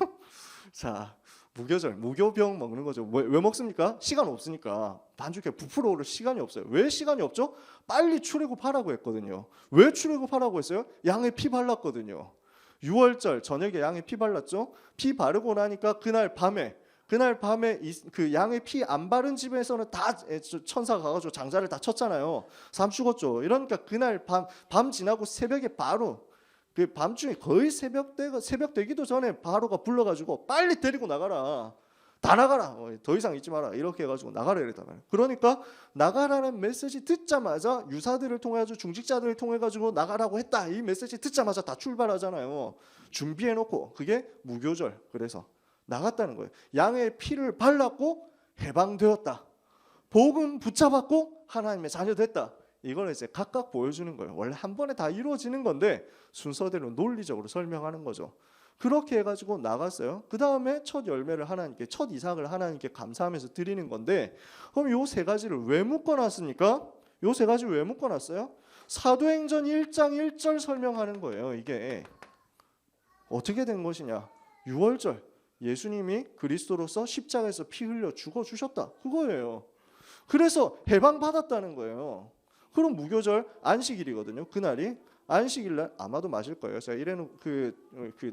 자, 무교절, 무교병 먹는 거죠. 왜 먹습니까? 시간 없으니까. 반죽해 부풀어 오를 시간이 없어요. 왜 시간이 없죠? 빨리 출애굽하라고 했거든요. 왜 출애굽하라고 했어요? 양에 피 발랐거든요. 6월절 저녁에 양에 피 발랐죠. 피 바르고 나니까 그날 밤에 그 양에 피 안 바른 집에서는 다 천사가 가가지고 장자를 다 쳤잖아요. 삶 죽었죠. 이러니까 그날 밤 지나고 새벽에 바로 그 밤중에 거의 새벽 되기도 전에 바로가 불러가지고 빨리 데리고 나가라. 다 나가라. 더 이상 있지 마라. 이렇게 해가지고 나가라 이랬단 말이에요. 그러니까 나가라는 메시지 듣자마자 유사들을 통해가지고 중직자들을 통해가지고 나가라고 했다. 이 메시지 듣자마자 다 출발하잖아요. 준비해놓고 그게 무교절. 그래서 나갔다는 거예요. 양의 피를 발랐고 해방되었다. 복음 붙잡았고 하나님의 자녀 됐다. 이걸 이제 각각 보여주는 거예요. 원래 한 번에 다 이루어지는 건데 순서대로 논리적으로 설명하는 거죠. 그렇게 해가지고 나갔어요. 그 다음에 첫 열매를 하나님께, 첫 이삭을 하나님께 감사하면서 드리는 건데, 그럼 요 3가지를 왜 묶어놨습니까? 요 3가지 왜 묶어놨어요? 사도행전 1장 1절 설명하는 거예요. 이게 어떻게 된 것이냐? 6월절 예수님이 그리스도로서 십자가에서 피 흘려 죽어주셨다. 그거예요. 그래서 해방받았다는 거예요. 그럼 무교절 안식일이거든요. 그날이 안식일날 아마도 맞을 거예요. 제가 이래는 그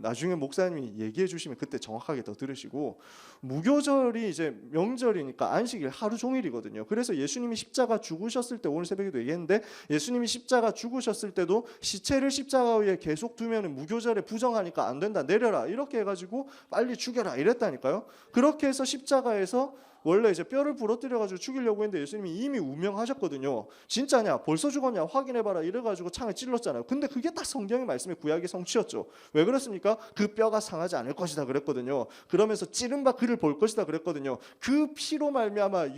나중에 목사님이 얘기해 주시면 그때 정확하게 더 들으시고, 무교절이 이제 명절이니까 안식일 하루 종일이거든요. 그래서 예수님이 십자가 죽으셨을 때 오늘 새벽에도 얘기했는데 예수님이 십자가 죽으셨을 때도 시체를 십자가 위에 계속 두면 무교절에 부정하니까 안 된다, 내려라 이렇게 해가지고 빨리 죽여라 이랬다니까요. 그렇게 해서 십자가에서 원래 이제 뼈를 부러뜨려가지고 죽이려고 했는데 예수님이 이미 운명하셨거든요. 진짜냐? 벌써 죽었냐? 확인해봐라 이래가지고 창에 찔렀잖아요. 근데 그게 딱 성경의 말씀의 구약의 성취였죠. 왜 그렇습니까? 그 뼈가 상하지 않을 것이다 그랬거든요. 그러면서 찌른 바 그를 볼 것이다 그랬거든요. 그 피로 말미암아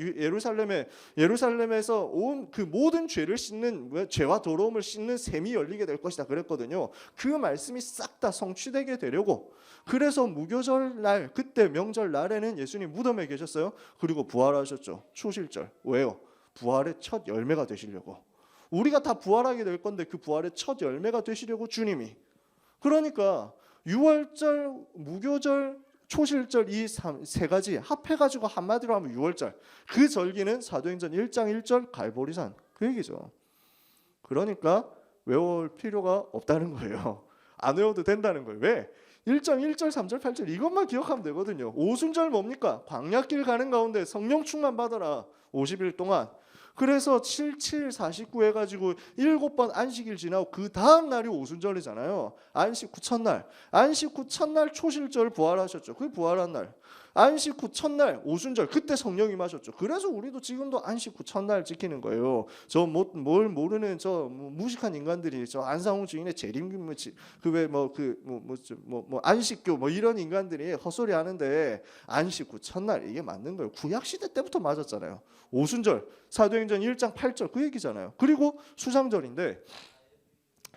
예루살렘에서 온 그 모든 죄를 씻는, 죄와 더러움을 씻는 샘이 열리게 될 것이다 그랬거든요. 그 말씀이 싹 다 성취되게 되려고, 그래서 무교절 날, 그때 명절 날에는 예수님 무덤에 계셨어요. 그리고 부활하셨죠. 초실절. 왜요? 부활의 첫 열매가 되시려고. 우리가 다 부활하게 될 건데 그 부활의 첫 열매가 되시려고 주님이. 그러니까 6월절, 무교절, 초실절 이 3가지 합해가지고 한마디로 하면 6월절. 그 절기는 사도행전 1장 1절 갈보리산. 그 얘기죠. 그러니까 외울 필요가 없다는 거예요. 안 외워도 된다는 거예요. 왜? 1장 1절 3절 8절 이것만 기억하면 되거든요. 오순절 뭡니까? 광야길 가는 가운데 성령 충만 받아라. 50일 동안. 그래서 77, 49 해가지고 7번 안식일 지나고 그 다음 날이 오순절이잖아요. 안식 후 첫날 초실절 부활하셨죠. 그 부활한 날. 안식 후 첫날 오순절 그때 성령이 임하셨죠. 그래서 우리도 지금도 안식 후 첫날 지키는 거예요. 저 뭘 모르는 저 무식한 인간들이 저 안상홍 주인의 재림 그왜뭐그뭐뭐 안식교 뭐 이런 인간들이 헛소리 하는데 안식 후 첫날 이게 맞는 거예요. 구약 시대 때부터 맞았잖아요. 오순절 사도행전 1장 8절 그 얘기잖아요. 그리고 수장절인데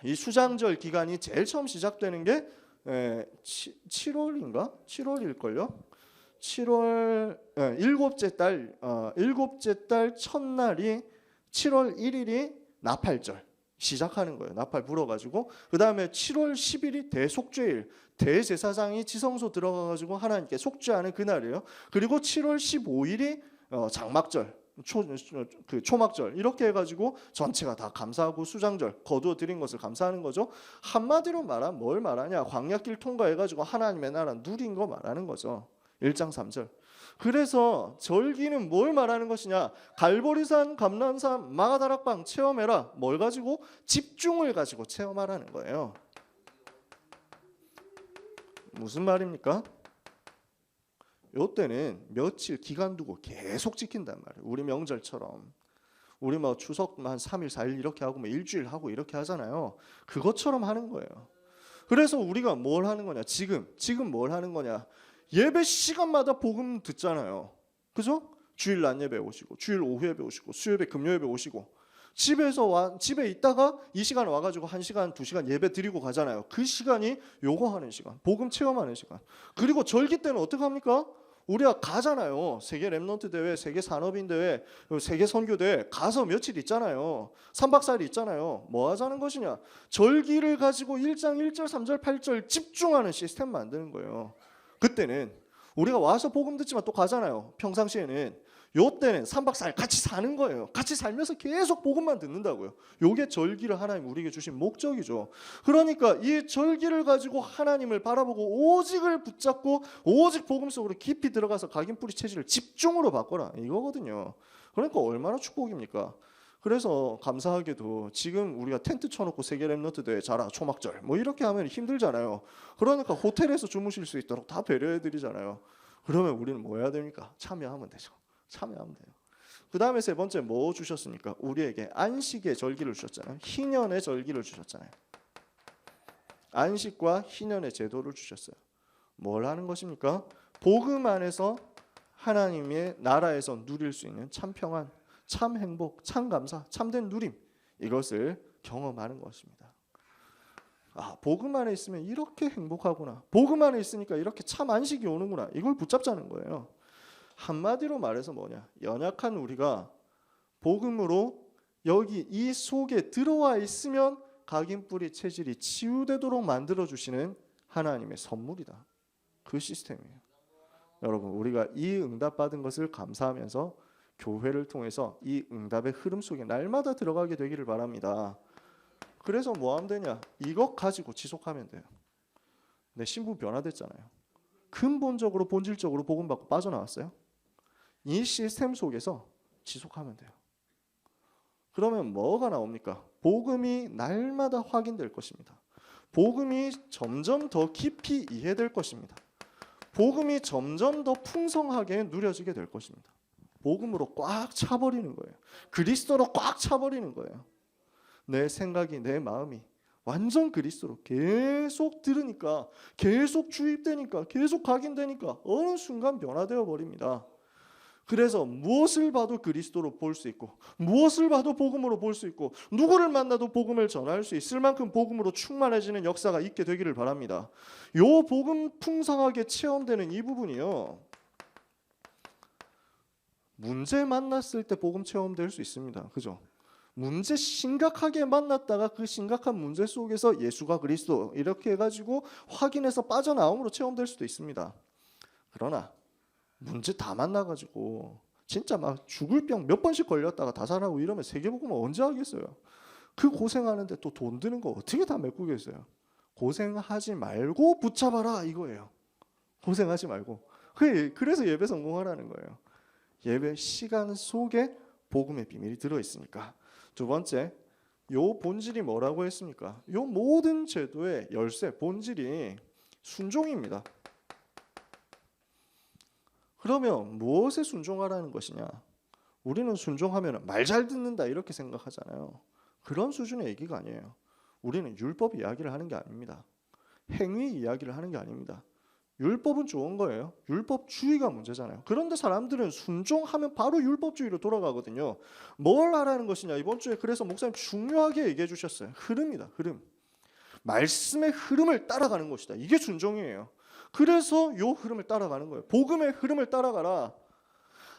이 수장절 기간이 제일 처음 시작되는 게 7월인가? 7월일걸요? 7월 일곱째 달 첫날이 7월 1일이 나팔절 시작하는 거예요. 나팔 불어가지고 그 다음에 7월 10일이 대속죄일 대제사장이 지성소 들어가가지고 하나님께 속죄하는 그날이에요. 그리고 7월 15일이 장막절 초막절 이렇게 해가지고 전체가 다 감사하고 수장절 거두어 드린 것을 감사하는 거죠. 한마디로 말하면 뭘 말하냐? 광야길 통과해가지고 하나님의 나라 누린 거 말하는 거죠. 1장 3절. 그래서 절기는 뭘 말하는 것이냐? 갈보리산, 감람산, 마가다락방 체험해라. 뭘 가지고? 집중을 가지고 체험하라는 거예요. 무슨 말입니까? 요때는 며칠 기간 두고 계속 지킨단 말이에요. 우리 명절처럼. 우리 뭐 추석 한 3일, 4일 이렇게 하고 뭐 일주일 하고 이렇게 하잖아요. 그것처럼 하는 거예요. 그래서 우리가 뭘 하는 거냐? 지금 뭘 하는 거냐? 예배 시간마다 복음 듣잖아요. 그죠? 주일 낮 예배 오시고 주일 오후 예배 오시고 수요예배 금요 예배 오시고 집에 있다가 이 시간 와가지고 1시간 2시간 예배 드리고 가잖아요. 그 시간이 요거 하는 시간 복음 체험하는 시간. 그리고 절기 때는 어떻게 합니까? 우리가 가잖아요. 세계 랩넌트 대회, 세계 산업인 대회, 세계 선교 대회 가서 며칠 있잖아요. 3박 4일 있잖아요. 뭐 하자는 것이냐? 절기를 가지고 1장 1절 3절 8절 집중하는 시스템 만드는 거예요. 그때는 우리가 와서 복음 듣지만 또 가잖아요. 평상시에는 요때는 3박 4일 같이 사는 거예요. 같이 살면서 계속 복음만 듣는다고요. 요게 절기를 하나님 우리에게 주신 목적이죠. 그러니까 이 절기를 가지고 하나님을 바라보고 오직을 붙잡고 오직 복음 속으로 깊이 들어가서 각인뿌리 체질을 집중으로 바꿔라 이거거든요. 그러니까 얼마나 축복입니까? 그래서 감사하게도 지금 우리가 텐트 쳐놓고 세계 랩넌트 대회 자라 초막절 뭐 이렇게 하면 힘들잖아요. 그러니까 호텔에서 주무실 수 있도록 다 배려해드리잖아요. 그러면 우리는 뭐 해야 됩니까? 참여하면 되죠. 참여하면 돼요. 그 다음에 세 번째 뭐 주셨습니까? 우리에게 안식의 절기를 주셨잖아요. 희년의 절기를 주셨잖아요. 안식과 희년의 제도를 주셨어요. 뭘 하는 것입니까? 복음 안에서 하나님의 나라에서 누릴 수 있는 참 평안, 참 행복, 참 감사, 참된 누림 이것을 경험하는 것입니다. 아, 복음 안에 있으면 이렇게 행복하구나. 복음 안에 있으니까 이렇게 참 안식이 오는구나. 이걸 붙잡자는 거예요. 한마디로 말해서 뭐냐? 연약한 우리가 복음으로 여기 이 속에 들어와 있으면 각인뿌리 체질이 치유되도록 만들어 주시는 하나님의 선물이다. 그 시스템이에요. 여러분, 우리가 이 응답 받은 것을 감사하면서 교회를 통해서 이 응답의 흐름 속에 날마다 들어가게 되기를 바랍니다. 그래서 뭐 하면 되냐? 이것 가지고 지속하면 돼요. 내 신부 변화됐잖아요. 근본적으로 본질적으로 복음 받고 빠져나왔어요. 이 시스템 속에서 지속하면 돼요. 그러면 뭐가 나옵니까? 복음이 날마다 확인될 것입니다. 복음이 점점 더 깊이 이해될 것입니다. 복음이 점점 더 풍성하게 누려지게 될 것입니다. 복음으로 꽉 차버리는 거예요. 그리스도로 꽉 차버리는 거예요. 내 생각이 내 마음이 완전 그리스도로 계속 들으니까 계속 주입되니까 계속 각인되니까 어느 순간 변화되어 버립니다. 그래서 무엇을 봐도 그리스도로 볼 수 있고 무엇을 봐도 복음으로 볼 수 있고 누구를 만나도 복음을 전할 수 있을 만큼 복음으로 충만해지는 역사가 있게 되기를 바랍니다. 요 복음 풍성하게 체험되는 이 부분이요. 문제 만났을 때 복음 체험될 수 있습니다. 그죠? 문제 심각하게 만났다가 그 심각한 문제 속에서 예수가 그리스도 이렇게 해가지고 확인해서 빠져나옴으로 체험될 수도 있습니다. 그러나 문제 다 만나가지고 진짜 막 죽을 병 몇 번씩 걸렸다가 다 살아나고 이러면 세계복음은 언제 하겠어요? 그 고생하는데 또 돈 드는 거 어떻게 다 메꾸겠어요? 고생하지 말고 붙잡아라 이거예요. 고생하지 말고. 그래서 예배 성공하라는 거예요. 예배 시간 속에 복음의 비밀이 들어있으니까. 두 번째, 요 본질이 뭐라고 했습니까? 요 모든 제도의 열쇠 본질이 순종입니다. 그러면 무엇에 순종하라는 것이냐? 우리는 순종하면 말 잘 듣는다 이렇게 생각하잖아요. 그런 수준의 얘기가 아니에요. 우리는 율법 이야기를 하는 게 아닙니다. 행위 이야기를 하는 게 아닙니다. 율법은 좋은 거예요. 율법주의가 문제잖아요. 그런데 사람들은 순종하면 바로 율법주의로 돌아가거든요. 뭘 하라는 것이냐? 이번 주에 그래서 목사님 중요하게 얘기해 주셨어요. 흐름이다. 흐름. 말씀의 흐름을 따라가는 것이다. 이게 순종이에요. 그래서 요 흐름을 따라가는 거예요. 복음의 흐름을 따라가라.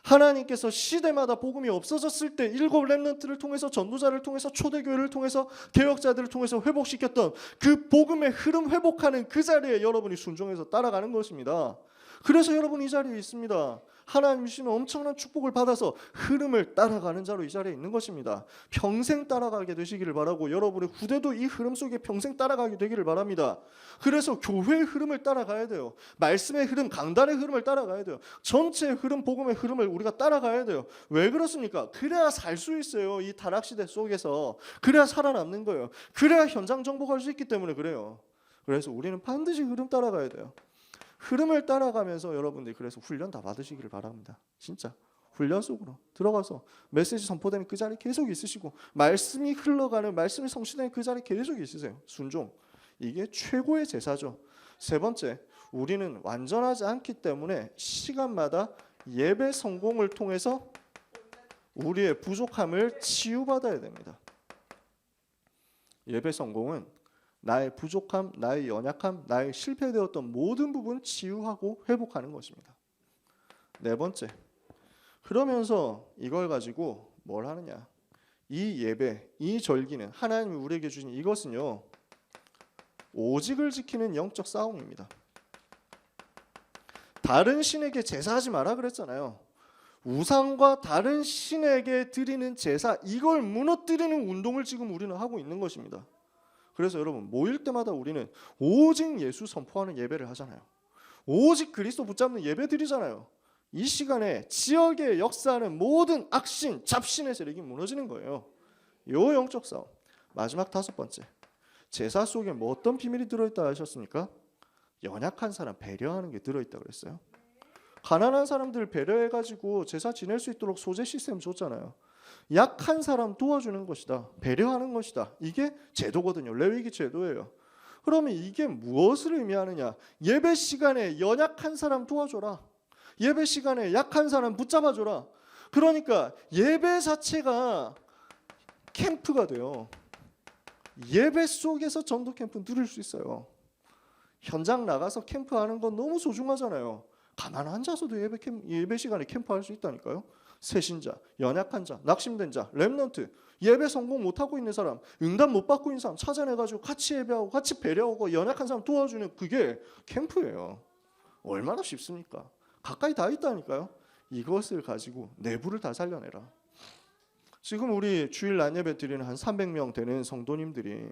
하나님께서 시대마다 복음이 없어졌을 때 일곱 렘넌트를 통해서 전도자를 통해서 초대교회를 통해서 개혁자들을 통해서 회복시켰던 그 복음의 흐름 회복하는 그 자리에 여러분이 순종해서 따라가는 것입니다. 그래서 여러분 이 자리에 있습니다. 하나님 주시는 엄청난 축복을 받아서 흐름을 따라가는 자로 이 자리에 있는 것입니다. 평생 따라가게 되시기를 바라고 여러분의 후대도 이 흐름 속에 평생 따라가게 되기를 바랍니다. 그래서 교회의 흐름을 따라가야 돼요. 말씀의 흐름, 강단의 흐름을 따라가야 돼요. 전체의 흐름, 복음의 흐름을 우리가 따라가야 돼요. 왜 그렇습니까? 그래야 살 수 있어요. 이 타락시대 속에서. 그래야 살아남는 거예요. 그래야 현장 정복할 수 있기 때문에 그래요. 그래서 우리는 반드시 흐름 따라가야 돼요. 흐름을 따라가면서 여러분들이 그래서 훈련 다 받으시기를 바랍니다. 진짜 훈련 속으로 들어가서 메시지 선포되는 그 자리 계속 있으시고 말씀이 흘러가는 말씀이 성취되는 그 자리 계속 있으세요. 순종. 이게 최고의 제사죠. 세 번째, 우리는 완전하지 않기 때문에 시간마다 예배 성공을 통해서 우리의 부족함을 치유받아야 됩니다. 예배 성공은 나의 부족함, 나의 연약함, 나의 실패되었던 모든 부분 치유하고 회복하는 것입니다. 네 번째, 그러면서 이걸 가지고 뭘 하느냐? 이 예배, 이 절기는 하나님이 우리에게 주신 이것은요, 오직을 지키는 영적 싸움입니다. 다른 신에게 제사하지 마라 그랬잖아요. 우상과 다른 신에게 드리는 제사, 이걸 무너뜨리는 운동을 지금 우리는 하고 있는 것입니다. 그래서 여러분 모일 때마다 우리는 오직 예수 선포하는 예배를 하잖아요. 오직 그리스도 붙잡는 예배 드리잖아요. 이 시간에 지역에 역사하는 모든 악신, 잡신의 세력이 무너지는 거예요. 요 영적 싸움. 마지막 다섯 번째, 제사 속에 뭐 어떤 비밀이 들어있다 하셨습니까? 연약한 사람 배려하는 게 들어있다 그랬어요. 가난한 사람들 배려해가지고 제사 지낼 수 있도록 소재 시스템 줬잖아요. 약한 사람 도와주는 것이다. 배려하는 것이다. 이게 제도거든요. 레위기 제도예요. 그러면 이게 무엇을 의미하느냐? 예배 시간에 연약한 사람 도와줘라. 예배 시간에 약한 사람 붙잡아줘라. 그러니까 예배 자체가 캠프가 돼요. 예배 속에서 전도 캠프 누릴 수 있어요. 현장 나가서 캠프하는 건 너무 소중하잖아요. 가만 앉아서도 예배 시간에 캠프할 수 있다니까요. 새신자, 연약한 자, 낙심된 자, 렘넌트, 예배 성공 못하고 있는 사람, 응답 못 받고 있는 사람 찾아내가지고 같이 예배하고 같이 배려하고 연약한 사람 도와주는 그게 캠프예요. 얼마나 쉽습니까? 가까이 다 있다니까요. 이것을 가지고 내부를 다 살려내라. 지금 우리 주일 낮 예배 드리는 한 300명 되는 성도님들이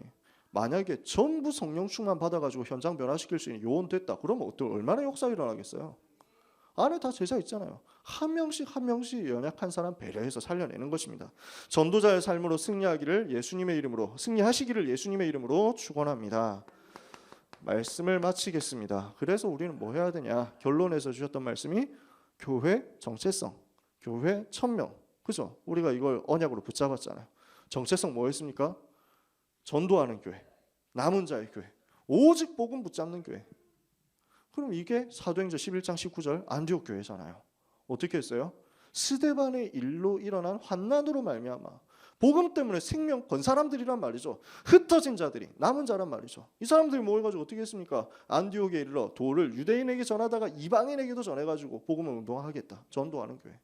만약에 전부 성령 충만 받아가지고 현장 변화시킬 수 있는 요원 됐다. 그러면 얼마나 역사 일어나겠어요? 안에 다 제자 있잖아요. 한 명씩 한 명씩 연약한 사람 배려해서 살려내는 것입니다. 전도자의 삶으로 승리하시기를 예수님의 이름으로 축원합니다. 말씀을 마치겠습니다. 그래서 우리는 뭐 해야 되냐? 결론에서 주셨던 말씀이 교회 정체성, 교회 천명. 그죠? 우리가 이걸 언약으로 붙잡았잖아요. 정체성 뭐였습니까? 전도하는 교회, 남은 자의 교회, 오직 복음 붙잡는 교회. 그럼 이게 사도행전 11장 19절 안디옥 교회잖아요. 어떻게 했어요? 스데반의 일로 일어난 환난으로 말미암아 복음 때문에 생명 건 사람들이란 말이죠. 흩어진 자들이 남은 자란 말이죠. 이 사람들이 모여가지고 어떻게 했습니까? 안디옥에 이르러 도를 유대인에게 전하다가 이방인에게도 전해가지고 복음을 운동하겠다. 전도하는 교회.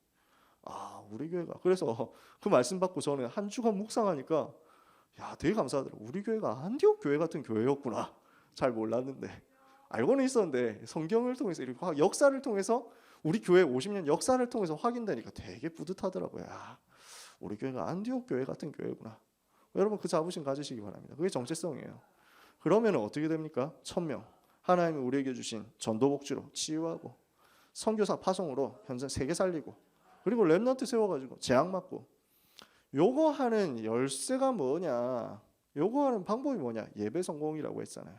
우리 교회가 그래서 그 말씀 받고 저는 한 주간 묵상하니까 되게 감사하더라고요. 우리 교회가 안디옥 교회 같은 교회였구나. 잘 몰랐는데 알고는 있었는데 성경을 통해서 이렇게 역사를 통해서 우리 교회 50년 역사를 통해서 확인되니까 되게 뿌듯하더라고요. 우리 교회가 안디옥 교회 같은 교회구나. 여러분 그 자부심 가지시기 바랍니다. 그게 정체성이에요. 그러면 어떻게 됩니까? 천명. 하나님이 우리에게 주신 전도복지로 치유하고 선교사 파송으로 현장 세계 살리고 그리고 렘넌트 세워가지고 재앙 맞고 요거 하는 열쇠가 뭐냐? 요거 하는 방법이 뭐냐? 예배 성공이라고 했잖아요.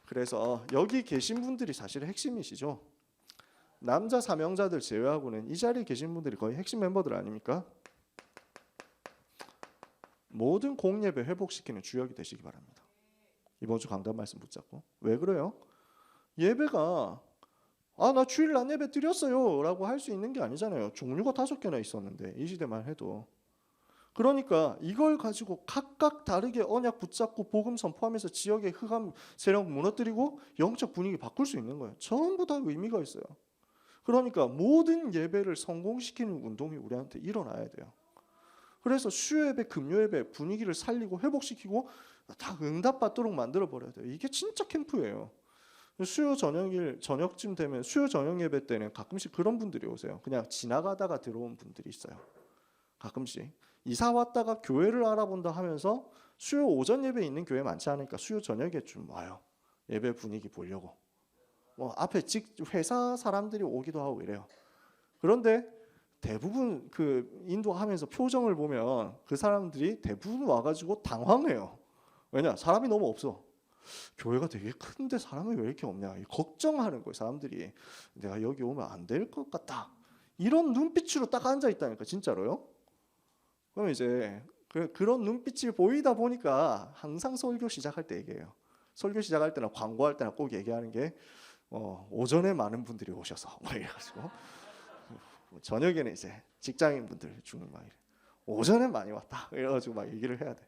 그래서 여기 계신 분들이 사실 핵심이시죠. 남자 사명자들 제외하고는 이 자리에 계신 분들이 거의 핵심 멤버들 아닙니까? 모든 공예배 회복시키는 주역이 되시기 바랍니다. 이번 주 강단 말씀 붙잡고. 왜 그래요? 예배가 나 주일 날 예배 드렸어요 라고 할 수 있는 게 아니잖아요. 종류가 5개나 있었는데 이 시대만 해도. 그러니까 이걸 가지고 각각 다르게 언약 붙잡고 복음 선포하면서 지역의 흑암 세력 무너뜨리고 영적 분위기 바꿀 수 있는 거예요. 전부 다 의미가 있어요. 그러니까 모든 예배를 성공시키는 운동이 우리한테 일어나야 돼요. 그래서 수요 예배, 금요 예배 분위기를 살리고 회복시키고 다 응답받도록 만들어 버려야 돼요. 이게 진짜 캠프예요. 수요 저녁일 저녁쯤 되면 수요 저녁 예배 때는 가끔씩 그런 분들이 오세요. 그냥 지나가다가 들어온 분들이 있어요. 가끔씩 이사 왔다가 교회를 알아본다 하면서 수요 오전 예배 있는 교회 많지 않으니까 수요 저녁에 좀 와요. 예배 분위기 보려고. 뭐 앞에 회사 사람들이 오기도 하고 이래요. 그런데 대부분 그 인도하면서 표정을 보면 그 사람들이 대부분 와가지고 당황해요. 왜냐? 사람이 너무 없어. 교회가 되게 큰데 사람이 왜 이렇게 없냐? 걱정하는 거예요. 사람들이 내가 여기 오면 안 될 것 같다. 이런 눈빛으로 딱 앉아 있다니까 진짜로요. 그럼 이제 그런 눈빛이 보이다 보니까 항상 설교 시작할 때 얘기해요. 설교 시작할 때나 광고할 때나 꼭 얘기하는 게 오전에 많은 분들이 오셔서 뭐 이래가지고 저녁에는 이제 직장인분들 중에 막 이래. 오전에 많이 왔다 이래가지고 막 얘기를 해야 돼.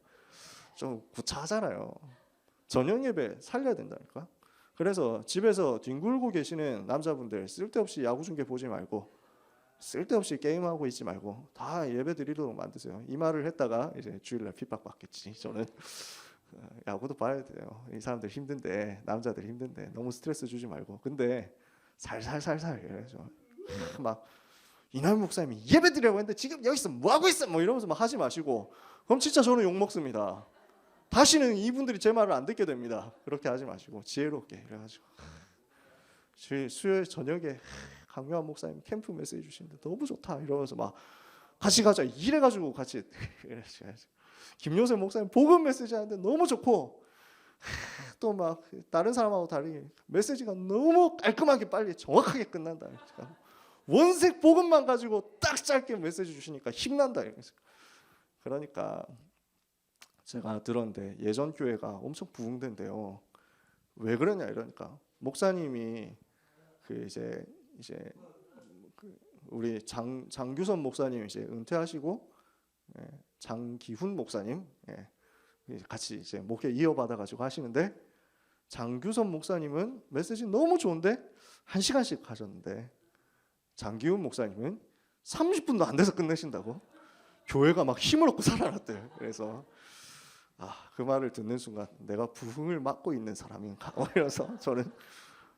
좀 구차하잖아요. 저녁 예배 살려야 된다니까. 그래서 집에서 뒹굴고 계시는 남자분들 쓸데없이 야구 중계 보지 말고 쓸데없이 게임하고 있지 말고 다 예배 드리도록 만드세요. 이 말을 했다가 이제 주일날 핍박받겠지. 저는 야구도 봐야 돼요. 이 사람들 힘든데 남자들 힘든데 너무 스트레스 주지 말고. 근데 살살살살 이래서 막 이남 목사님이 예배 드리라고 했는데 지금 여기서 뭐 하고 있어? 뭐 이러면서 막 하지 마시고. 그럼 진짜 저는 욕 먹습니다. 다시는 이분들이 제 말을 안 듣게 됩니다. 그렇게 하지 마시고 지혜롭게 이래가지고 수요일 저녁에 강요한 목사님 캠프 메시지 주시는데 너무 좋다 이러면서 막 같이 가자 이래가지고 같이 김요셉 목사님 복음 메시지 하는데 너무 좋고 또 막 다른 사람하고 다르게 메시지가 너무 깔끔하게 빨리 정확하게 끝난다. 원색 복음만 가지고 딱 짧게 메시지 주시니까 힘난다. 그러니까 제가 들었는데 예전 교회가 엄청 부흥된대요. 왜 그러냐 이러니까 목사님이 그 이제 우리 장규선 목사님 이제 은퇴하시고 장기훈 목사님 같이 이제 목회 이어받아 가지고 하시는데 장규선 목사님은 메시지 너무 좋은데 1시간씩 하셨는데 장기훈 목사님은 30분도 안 돼서 끝내신다고. 교회가 막 힘을 얻고 살아났대요. 그래서 그 말을 듣는 순간 내가 부흥을 맡고 있는 사람인가 이래서 저는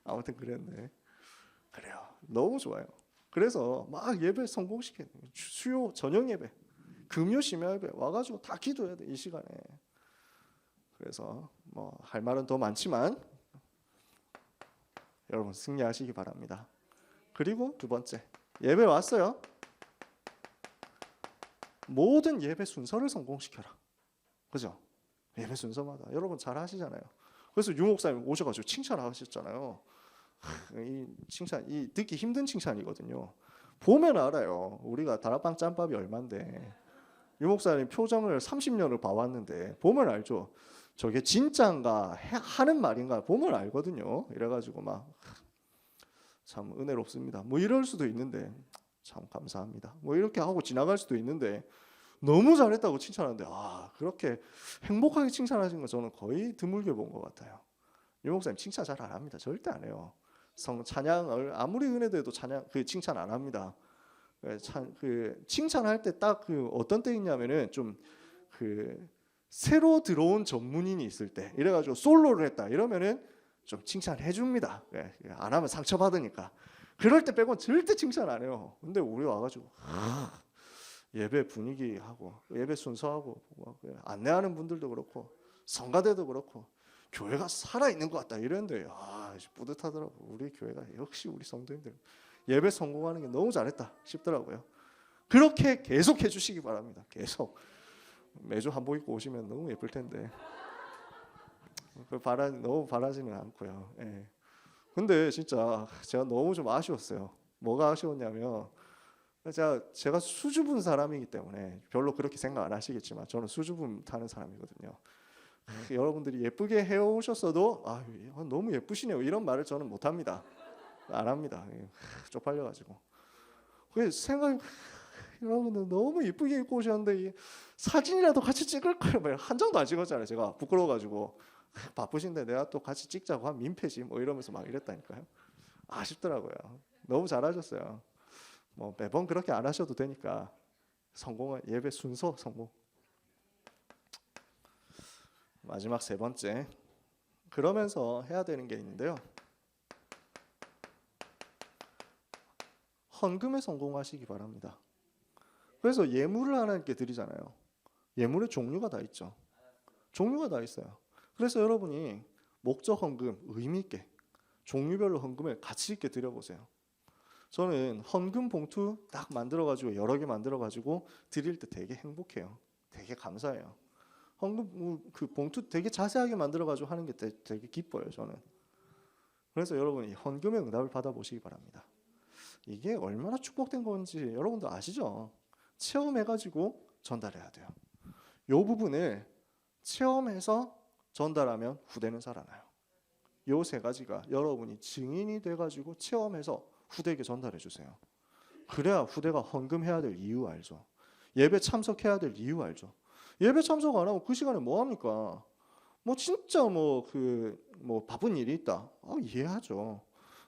아무튼 그랬네. 그래요. 너무 좋아요. 그래서 막 예배 성공시켜야 돼요. 수요 저녁 예배, 금요 심야 예배 와가지고 다 기도해야 돼 이 시간에. 그래서 뭐 할 말은 더 많지만 여러분 승리하시기 바랍니다. 그리고 두 번째 예배 왔어요. 모든 예배 순서를 성공시켜라. 그죠? 예배 순서마다 여러분 잘 하시잖아요. 그래서 유 목사님 오셔가지고 칭찬하셨잖아요. 이 칭찬, 이 듣기 힘든 칭찬이거든요. 보면 알아요. 우리가 다락방 짬밥이 얼만데 유 목사님 표정을 30년을 봐왔는데 보면 알죠. 저게 진짜인가 하는 말인가 보면 알거든요. 이래가지고 막 참 은혜롭습니다. 뭐 이럴 수도 있는데 참 감사합니다. 뭐 이렇게 하고 지나갈 수도 있는데 너무 잘했다고 칭찬하는데 그렇게 행복하게 칭찬하신 거 저는 거의 드물게 본 것 같아요. 유 목사님 칭찬 잘 안 합니다. 절대 안 해요. 찬양을 아무리 은혜돼도 칭찬 안 합니다. 칭찬할 때 딱 어떤 때 있냐면은 좀 새로 들어온 전문인이 있을 때 이래가지고 솔로를 했다 이러면은 좀 칭찬해 줍니다. 안 하면 상처 받으니까. 그럴 때 빼고는 절대 칭찬 안 해요. 근데 우리 와가지고 예배 분위기하고 예배 순서하고 안내하는 분들도 그렇고 성가대도 그렇고 교회가 살아있는 것 같다 이랬는데 뿌듯하더라고. 우리 교회가 역시 우리 성도님들 예배 성공하는 게 너무 잘했다 싶더라고요. 그렇게 계속 해주시기 바랍니다. 계속 매주 한복 입고 오시면 너무 예쁠 텐데 너무 바라지는 않고요. 근데 진짜 제가 너무 좀 아쉬웠어요. 뭐가 아쉬웠냐면 제가 수줍은 사람이기 때문에 별로 그렇게 생각 안 하시겠지만 저는 수줍음 타는 사람이거든요. 여러분들이 예쁘게 해오셨어도 너무 예쁘시네요 이런 말을 저는 못합니다. 안 합니다. 쪽팔려가지고. 그 생각이 여러분들 너무 예쁘게 입고 오셨는데 사진이라도 같이 찍을 거예요. 한 장도 안 찍었잖아요. 제가 부끄러워가지고 바쁘신데 내가 또 같이 찍자고 한 민폐지 뭐 이러면서 막 이랬다니까요. 아쉽더라고요. 너무 잘하셨어요. 뭐 매번 그렇게 안 하셔도 되니까 성공은 예배 순서 성공. 마지막 세 번째, 그러면서 해야 되는 게 있는데요. 헌금에 성공하시기 바랍니다. 그래서 예물을 하나님께 드리잖아요. 예물의 종류가 다 있죠. 종류가 다 있어요. 그래서 여러분이 목적 헌금 의미 있게 종류별로 헌금을 가치 있게 드려보세요. 저는 헌금 봉투 딱 만들어가지고 여러 개 만들어가지고 드릴 때 되게 행복해요. 되게 감사해요. 헌금 그 봉투 되게 자세하게 만들어가지고 하는 게 되게 기뻐요. 저는. 그래서 여러분이 헌금의 응답을 받아보시기 바랍니다. 이게 얼마나 축복된 건지 여러분도 아시죠? 체험해가지고 전달해야 돼요. 이 부분을 체험해서 전달하면 후대는 살아나요. 이 세 가지가 여러분이 증인이 돼가지고 체험해서 후대에게 전달해 주세요. 그래야 후대가 헌금해야 될 이유 알죠. 예배 참석해야 될 이유 알죠. 예배 참석 안 하고 그 시간에 뭐 합니까? 뭐 진짜 뭐 바쁜 일이 있다. 이해하죠.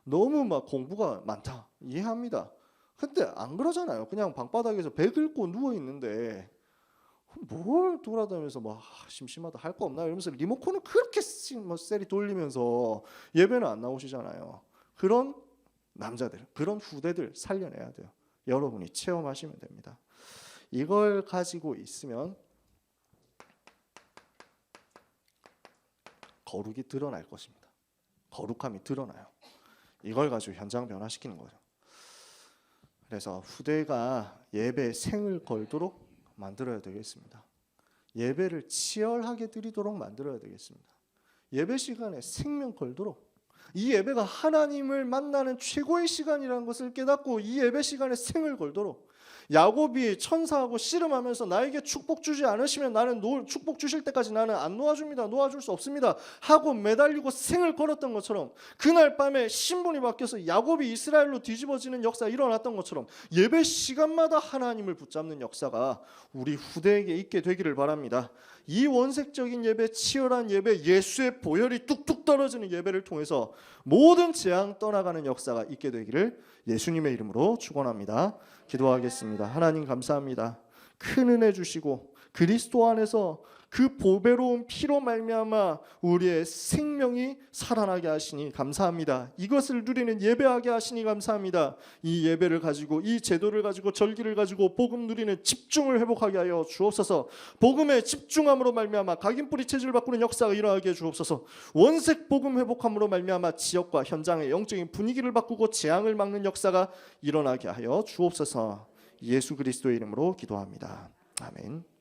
너무 막 공부가 많다. 이해합니다. 근데 안 그러잖아요. 그냥 방바닥에서 배 긁고 누워 있는데 뭘 돌아다니면서 막 심심하다 할 거 없나 이러면서 리모컨을 그렇게 세리 돌리면서 예배는 안 나오시잖아요. 그런 남자들, 그런 후대들 살려내야 돼요. 여러분이 체험하시면 됩니다. 이걸 가지고 있으면 거룩이 드러날 것입니다. 거룩함이 드러나요. 이걸 가지고 현장 변화시키는 거죠. 그래서 후대가 예배에 생을 걸도록 만들어야 되겠습니다. 예배를 치열하게 드리도록 만들어야 되겠습니다. 예배 시간에 생명 걸도록 이 예배가 하나님을 만나는 최고의 시간이라는 것을 깨닫고 이 예배 시간에 생을 걸도록 야곱이 천사하고 씨름하면서 나에게 축복 주지 않으시면 나는 축복 주실 때까지 나는 안 놓아줍니다. 놓아줄 수 없습니다. 하고 매달리고 생을 걸었던 것처럼 그날 밤에 신분이 바뀌어서 야곱이 이스라엘로 뒤집어지는 역사가 일어났던 것처럼 예배 시간마다 하나님을 붙잡는 역사가 우리 후대에게 있게 되기를 바랍니다. 이 원색적인 예배, 치열한 예배, 예수의 보혈이 뚝뚝 떨어지는 예배를 통해서 모든 재앙 떠나가는 역사가 있게 되기를 예수님의 이름으로 축원합니다. 기도하겠습니다. 하나님 감사합니다. 큰 은혜 주시고 그리스도 안에서 그 보배로운 피로 말미암아 우리의 생명이 살아나게 하시니 감사합니다. 이것을 누리는 예배하게 하시니 감사합니다. 이 예배를 가지고 이 제도를 가지고 절기를 가지고 복음 누리는 집중을 회복하게 하여 주옵소서. 복음에 집중함으로 말미암아 각인뿌리 체질을 바꾸는 역사가 일어나게 해 주옵소서. 원색 복음 회복함으로 말미암아 지역과 현장의 영적인 분위기를 바꾸고 재앙을 막는 역사가 일어나게 하여 주옵소서. 예수 그리스도의 이름으로 기도합니다. 아멘.